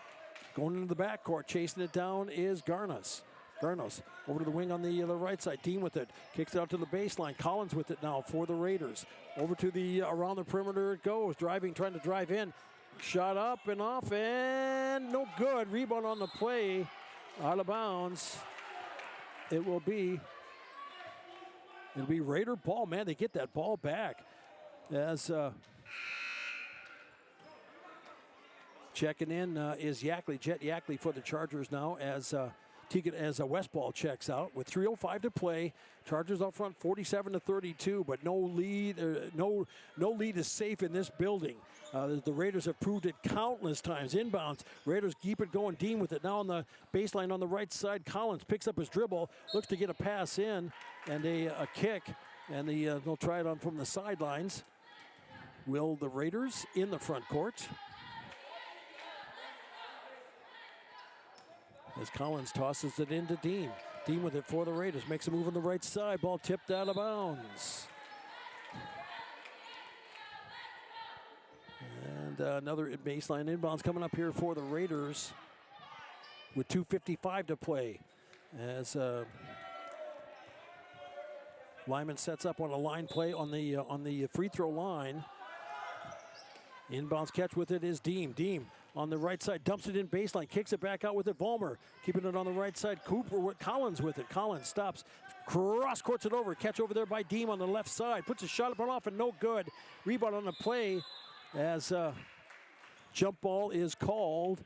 Going into the backcourt, chasing it down is Garnos. Garnos over to the wing on the right side. Dean with it, kicks it out to the baseline. Collins with it now for the Raiders. Over to the around the perimeter it goes. Driving, trying to drive in. Shot up and off and no good. Rebound on the play, out of bounds. It'll be Raider ball. Man, they get that ball back as. Checking in is Yackley, Jet Yackley for the Chargers now as Westball checks out with 3:05 to play. Chargers up front 47-32, but no lead. No lead is safe in this building. The Raiders have proved it countless times. Inbounds, Raiders keep it going. Dean with it now on the baseline on the right side. Collins picks up his dribble, looks to get a pass in and a kick, and they'll try it on from the sidelines. Will the Raiders in the front court? As Collins tosses it into Dean. Dean with it for the Raiders. Makes a move on the right side. Ball tipped out of bounds. And another baseline inbounds coming up here for the Raiders with 2:55 to play. As Lyman sets up on a line play on the free throw line. Inbounds catch with it is Deem. Deem on the right side, dumps it in baseline, kicks it back out with it. Vollmer keeping it on the right side. Cooper with Collins with it. Collins stops, cross courts it over. Catch over there by Deem on the left side. Puts a shot up and off and no good. Rebound on the play as jump ball is called.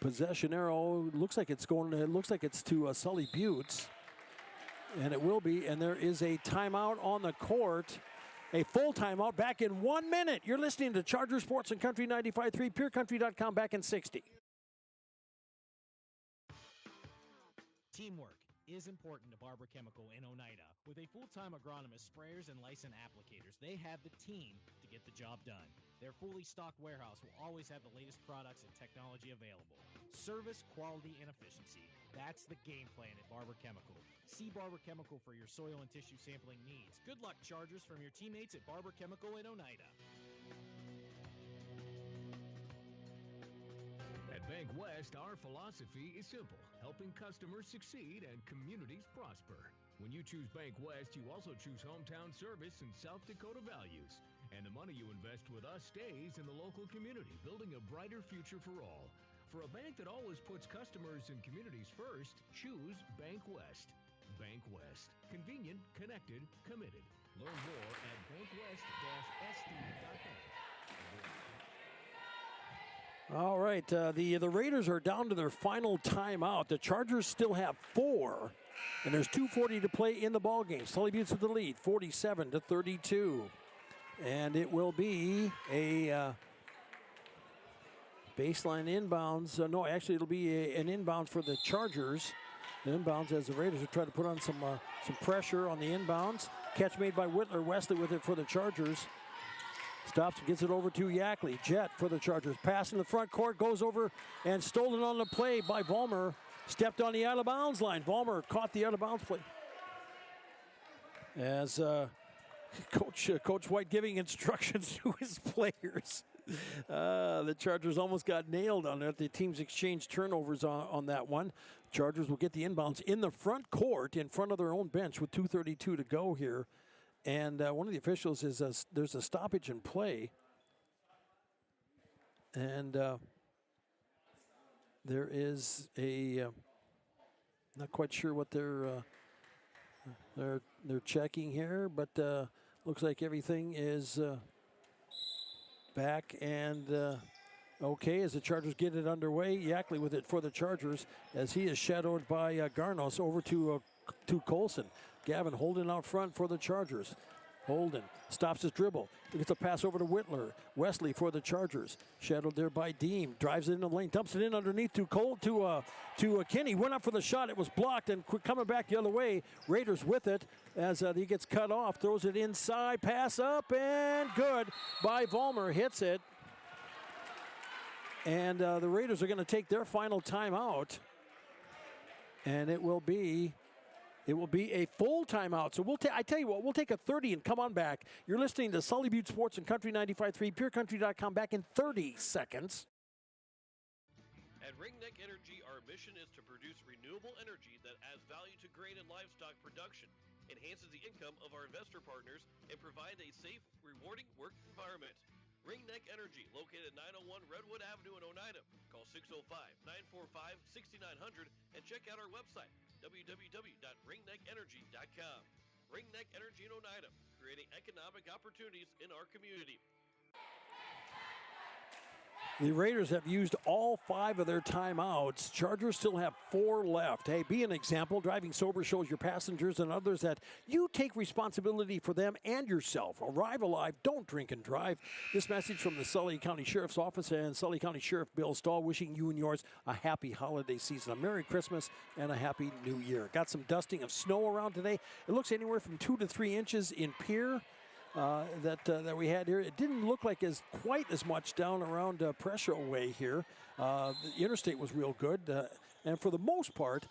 Possession arrow looks like it's going. It looks like it's to Sully Buttes, and it will be. And there is a timeout on the court. A full timeout back in 1 minute. You're listening to Charger Sports and Country 95.3, PureCountry.com back in 60. Teamwork is important to Barber Chemical in Oneida. With a full-time agronomist, sprayers, and licensed applicators, they have the team to get the job done. Their fully stocked warehouse will always have the latest products and technology available. Service, quality, and efficiency. That's the game plan at Barber Chemical. See Barber Chemical for your soil and tissue sampling needs. Good luck, Chargers, from your teammates at Barber Chemical in Oneida. At Bank West, our philosophy is simple: helping customers succeed and communities prosper. When you choose Bank West, you also choose hometown service and South Dakota values. And the money you invest with us stays in the local community, building a brighter future for all. For a bank that always puts customers and communities first, choose Bank West. Bank West. Convenient, connected, committed. Learn more at bankwest-sd.com. All right, the Raiders are down to their final timeout. The Chargers still have 4, and there's 2:40 to play in the ball game. Sully Buttes with the lead, 47-32. And it will be a baseline inbounds. No, actually, it'll be an inbound for the Chargers. The inbounds as the Raiders will try to put on some pressure on the inbounds. Catch made by Whittler. Wesley with it for the Chargers. Stops and gets it over to Yackley. Jet for the Chargers. Pass in the front court. Goes over and stolen on the play by Vollmer. Stepped on the out-of-bounds line. Vollmer caught the out-of-bounds play. as Coach White giving instructions to his players. The Chargers almost got nailed on it. The teams exchanged turnovers on that one. Chargers will get the inbounds in the front court in front of their own bench with 2:32 to go here. And one of the officials says there's a stoppage in play. And there is a not quite sure what they're checking here, but looks like everything is back and okay as the Chargers get it underway. Yackley with it for the Chargers as he is shadowed by Garnos over to Colson. Gavin Holden out front for the Chargers. Holden stops his dribble. He gets a pass over to Whitler. Wesley for the Chargers. Shadowed there by Deem. Drives it in the lane. Dumps it in underneath to Kinney. Went up for the shot. It was blocked and coming back the other way. Raiders with it as he gets cut off. Throws it inside. Pass up and good by Vollmer. Hits it. And the Raiders are going to take their final timeout. And it will be a full timeout. So I tell you what, we'll take a 30 and come on back. You're listening to Sully Butte Sports and Country 95.3, PureCountry.com, back in 30 seconds. At Ringneck Energy, our mission is to produce renewable energy that adds value to grain and livestock production, enhances the income of our investor partners, and provide a safe, rewarding work environment. Ringneck Energy, located at 901 Redwood Avenue in Oneida. Call 605-945-6900 and check out our website, www.ringneckenergy.com. Ringneck Energy in Oneida, creating economic opportunities in our community. The Raiders have used all 5 of their timeouts. Chargers still have 4 left. Hey, be an example. Driving sober shows your passengers and others that you take responsibility for them and yourself. Arrive alive. Don't drink and drive. This message from the Sully County Sheriff's Office and Sully County Sheriff Bill Stahl wishing you and yours a happy holiday season, a Merry Christmas, and a Happy New Year. Got some dusting of snow around today. It looks anywhere from 2 to 3 inches in Pierre. That we had here. It didn't look like quite as much down around Pressure Way here. The interstate was real good, and for the most part,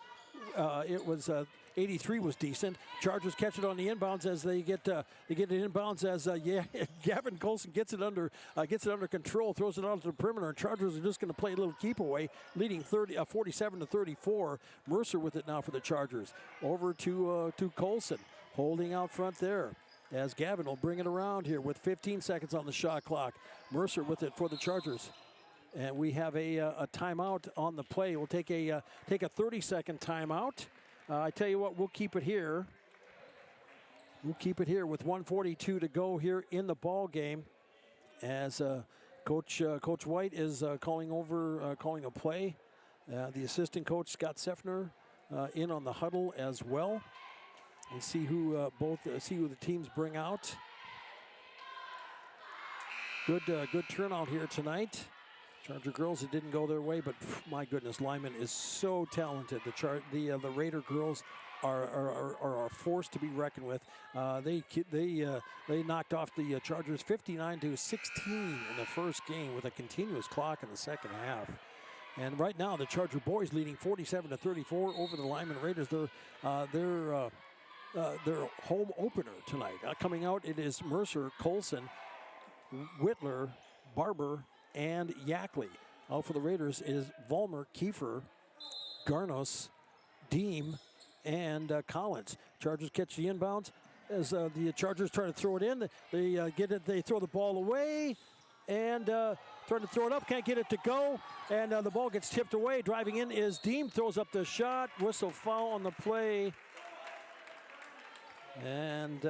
it was 83 was decent. Chargers catch it on the inbounds as they get it inbounds as Gavin Colson gets it under control, throws it onto the perimeter, and Chargers are just going to play a little keep away, leading 47 to 34. Mercer with it now for the Chargers. Over to Colson, holding out front there. As Gavin will bring it around here with 15 seconds on the shot clock. Mercer with it for the Chargers. And we have a timeout on the play. We'll take a 30-second timeout. I tell you what, we'll keep it here. We'll keep it here with 1:42 to go here in the ball game. As Coach White is calling a play. The assistant coach, Scott Seffner, in on the huddle as well. And see who the teams bring out. Good turnout here tonight. Charger girls, it didn't go their way, but my goodness, Lyman is so talented. The Raider girls are a force to be reckoned with. They knocked off the Chargers 59 to 16 in the first game with a continuous clock in the second half. And right now, the Charger boys leading 47 to 34 over the Lyman Raiders. Their home opener tonight. Coming out, it is Mercer, Colson, Whitler, Barber, and Yackley. Out for the Raiders is Vollmer, Kiefer, Garnos, Deem, and Collins. Chargers catch the inbounds as the Chargers try to throw it in. They get it. They throw the ball away and trying to throw it up. Can't get it to go. And the ball gets tipped away. Driving in is Deem. Throws up the shot. Whistle foul on the play. And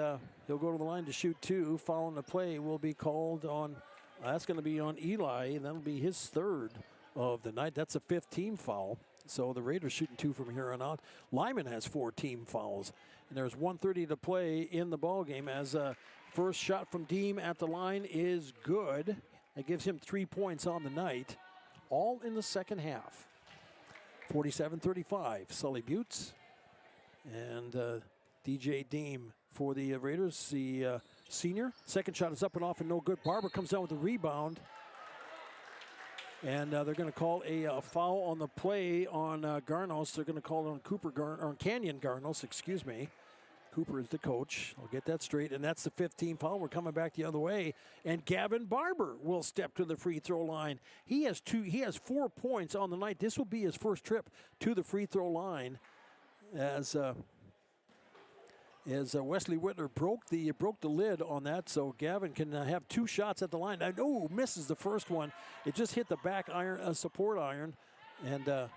he'll go to the line to shoot 2. Foul on the play will be called on. That's going to be on Eli, and that'll be his 3rd of the night. That's a 5th team foul. So the Raiders shooting 2 from here on out. Lyman has 4 team fouls. And there's 1:30 to play in the ball game as first shot from Deem at the line is good. That gives him 3 points on the night, all in the second half. 47-35, Sully Buttes. And DJ Deem for the Raiders, the senior. Second shot is up and off and no good. Barber comes down with the rebound. And they're going to call a foul on the play on Garnos. They're going to call it on Canyon Garnos, excuse me. Cooper is the coach. I'll get that straight. And that's the 15th foul. We're coming back the other way. And Gavin Barber will step to the free throw line. He has 4 points on the night. This will be his first trip to the free throw line as Wesley Whitler broke the lid on that. So Gavin can have 2 shots at the line. Misses the first one. It just hit the back iron, support iron, and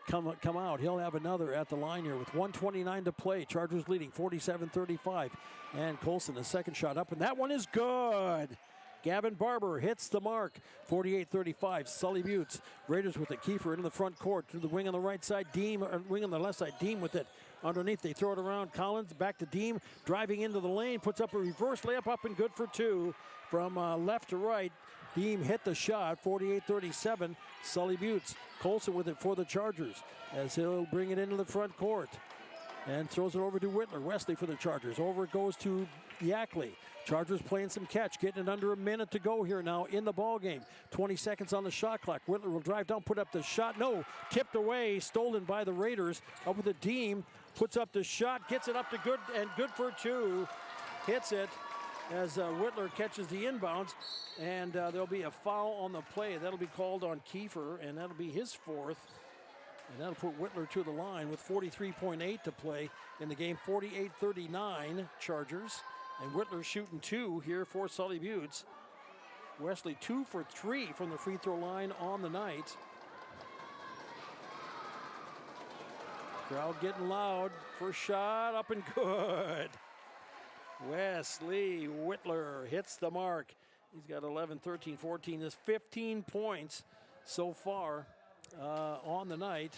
come out. He'll have another at the line here with 1:29 to play. Chargers leading 47-35. And Colson, the second shot up, and that one is good. Gavin Barber hits the mark. 48-35. Sully Buttes. Raiders with it. Kiefer into the front court to the wing on the right side. Deem, wing on the left side. Deem with it. Underneath, they throw it around. Collins back to Deem. Driving into the lane. Puts up a reverse layup up and good for 2. From left to right. Deem hit the shot. 48-37. Sully Buttes. Colson with it for the Chargers as he'll bring it into the front court. And throws it over to Whitler. Wesley for the Chargers. Over it goes to Yackley. Chargers playing some catch, getting it under a minute to go here now in the ball game. 20 seconds on the shot clock. Whitler will drive down, put up the shot. No, tipped away, stolen by the Raiders. Up with the Deem, puts up the shot, gets it up to good, and good for 2. Hits it as Whitler catches the inbounds, and there'll be a foul on the play. That'll be called on Kiefer, and that'll be his 4th. And that'll put Whitler to the line with 43.8 to play in the game. 48-39 Chargers. And Whitler shooting 2 here for Sully Buttes. Wesley 2 for 3 from the free throw line on the night. Crowd getting loud. First shot up and good. Wesley Whitler hits the mark. He's got 11, 13, 14. There's 15 points so far on the night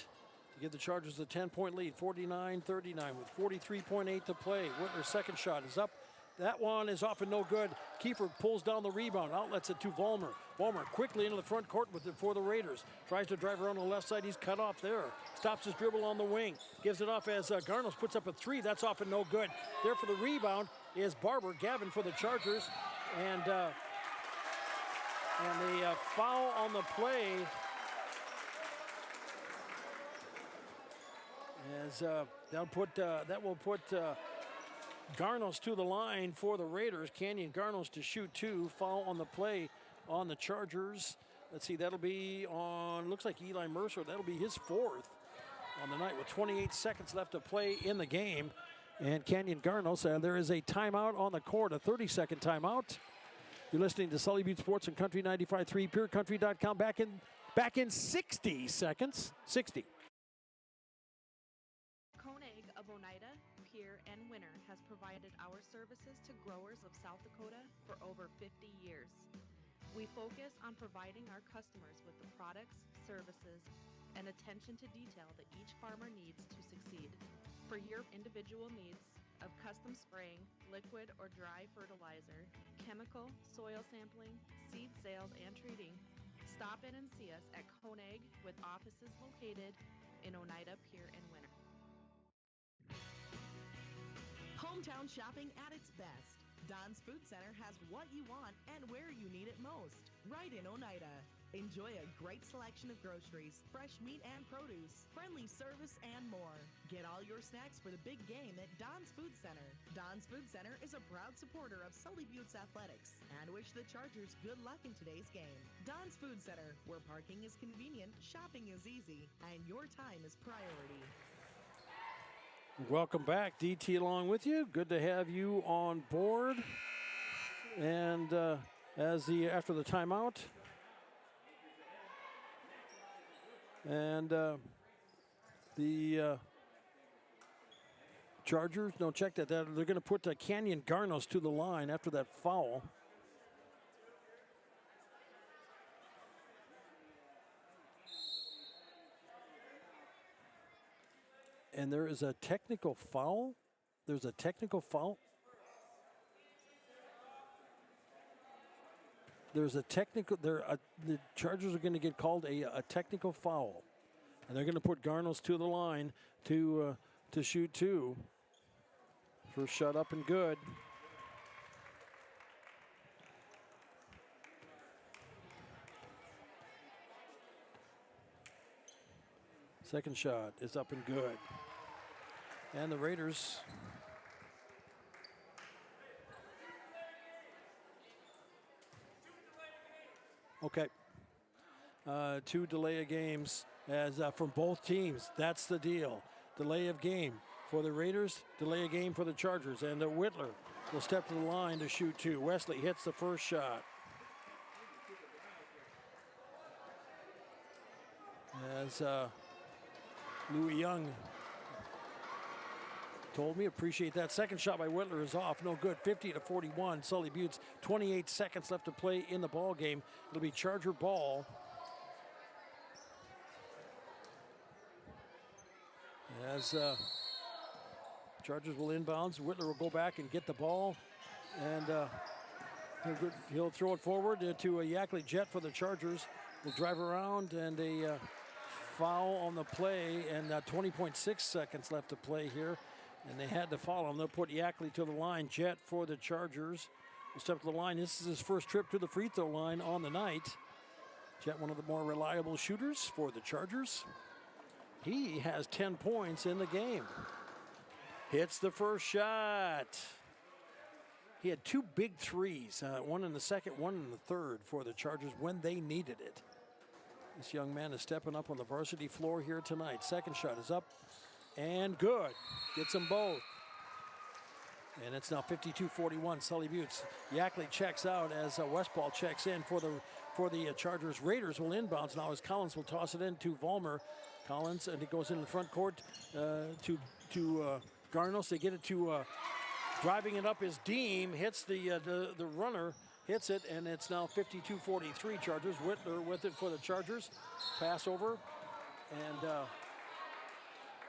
to give the Chargers a 10-point lead. 49-39 with 43.8 to play. Whitler's second shot is up. That one is off and no good. Kiefer pulls down the rebound, outlets it to Vollmer. Vollmer quickly into the front court with it for the Raiders. Tries to drive around on the left side. He's cut off there. Stops his dribble on the wing. Gives it off as Garnos puts up a 3. That's off and no good. There for the rebound is Barber. Gavin for the Chargers. And the foul on the play as that will put Garnos to the line for the Raiders. Canyon Garnos to shoot 2. Foul on the play on the Chargers. Let's see, that'll be on, looks like Eli Mercer. That'll be his 4th on the night with 28 seconds left to play in the game. And Canyon Garnos, there is a timeout on the court, a 30-second timeout. You're listening to Sully Butte Sports and Country 95.3, PureCountry.com. Back in 60 seconds. 60. Koenig of Oneida, Pierre, and Winter has provided our services to growers of South Dakota for over 50 years. We focus on providing our customers with the products, services, and attention to detail that each farmer needs to succeed. For your individual needs of custom spraying, liquid or dry fertilizer, chemical, soil sampling, seed sales, and treating, stop in and see us at Koenig with offices located in Oneida, Pierre, and Winter. Hometown shopping at its best. Don's Food Center has what you want and where you need it most. Right in Oneida. Enjoy a great selection of groceries, fresh meat and produce, friendly service, and more. Get all your snacks for the big game at Don's Food Center. Don's Food Center is a proud supporter of Sully Butte's athletics and wish the Chargers good luck in today's game. Don's Food Center, where parking is convenient, shopping is easy, and your time is priority. Welcome back, DT along with you. Good to have you on board. And after the timeout, and the Chargers, no, check that. They're going to put Canyon Garnos to the line after that foul. And there is a technical foul. There's a technical foul. There's a technical. The Chargers are going to get called a technical foul, and they're going to put Garnos to the line to shoot 2. First shot up and good. Second shot is up and good. And the Raiders Okay. 2 delay of games as from both teams. That's the deal. Delay of game for the Raiders, delay of game for the Chargers. And Whitler will step to the line to shoot 2. Wesley hits the first shot. As Louis Young told me, appreciate that. Second shot by Whitler is off. No good. 50-41. Sully Buttes, 28 seconds left to play in the ball game. It'll be Charger ball. As Chargers will inbounds, Whitler will go back and get the ball. And he'll throw it forward to a Yackley Jet for the Chargers. Will drive around, and a foul on the play, and 20.6 seconds left to play here. And they had to follow him. They'll put Yackley to the line. Jet for the Chargers will step to the line. This is his first trip to the free throw line on the night. Jet, one of the more reliable shooters for the Chargers. He has 10 points in the game. Hits the first shot. He had 2 big threes, one in the second, one in the third for the Chargers when they needed it. This young man is stepping up on the varsity floor here tonight. Second shot is up and good. Gets them both. And it's now 52-41, Sully Buttes. Yackley checks out as Westball checks in for the Chargers. Raiders will inbounds now as Collins will toss it in to Vollmer. Collins, and it goes in the front court to Garnos. They get it to driving it up is Deem. Hits the runner, hits it, and it's now 52-43 Chargers. Whitler with it for the Chargers. Pass over, and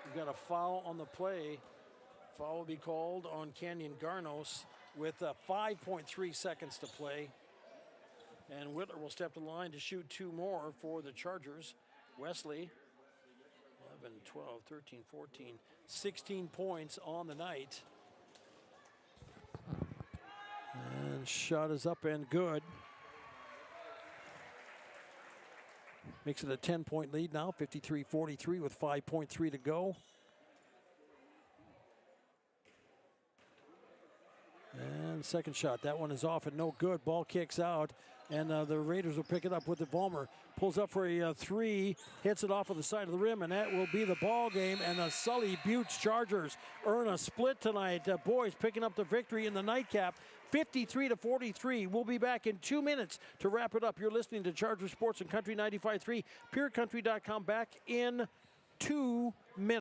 we've got a foul on the play. Foul will be called on Canyon Garnos with 5.3 seconds to play. And Whitler will step to the line to shoot 2 more for the Chargers. Wesley, 11, 12, 13, 14, 16 points on the night. And shot is up and good. Makes it a 10-point lead now, 53-43 with 5.3 to go. And second shot, that one is off and no good. Ball kicks out, and the Raiders will pick it up with the Vollmer. Pulls up for a 3, hits it off of the side of the rim, and that will be the ball game. And the Sully Buttes Chargers earn a split tonight. Boys picking up the victory in the nightcap, 53-43. We'll be back in 2 minutes to wrap it up. You're listening to Charger Sports and Country 95.3, PureCountry.com. Back in 2 minutes.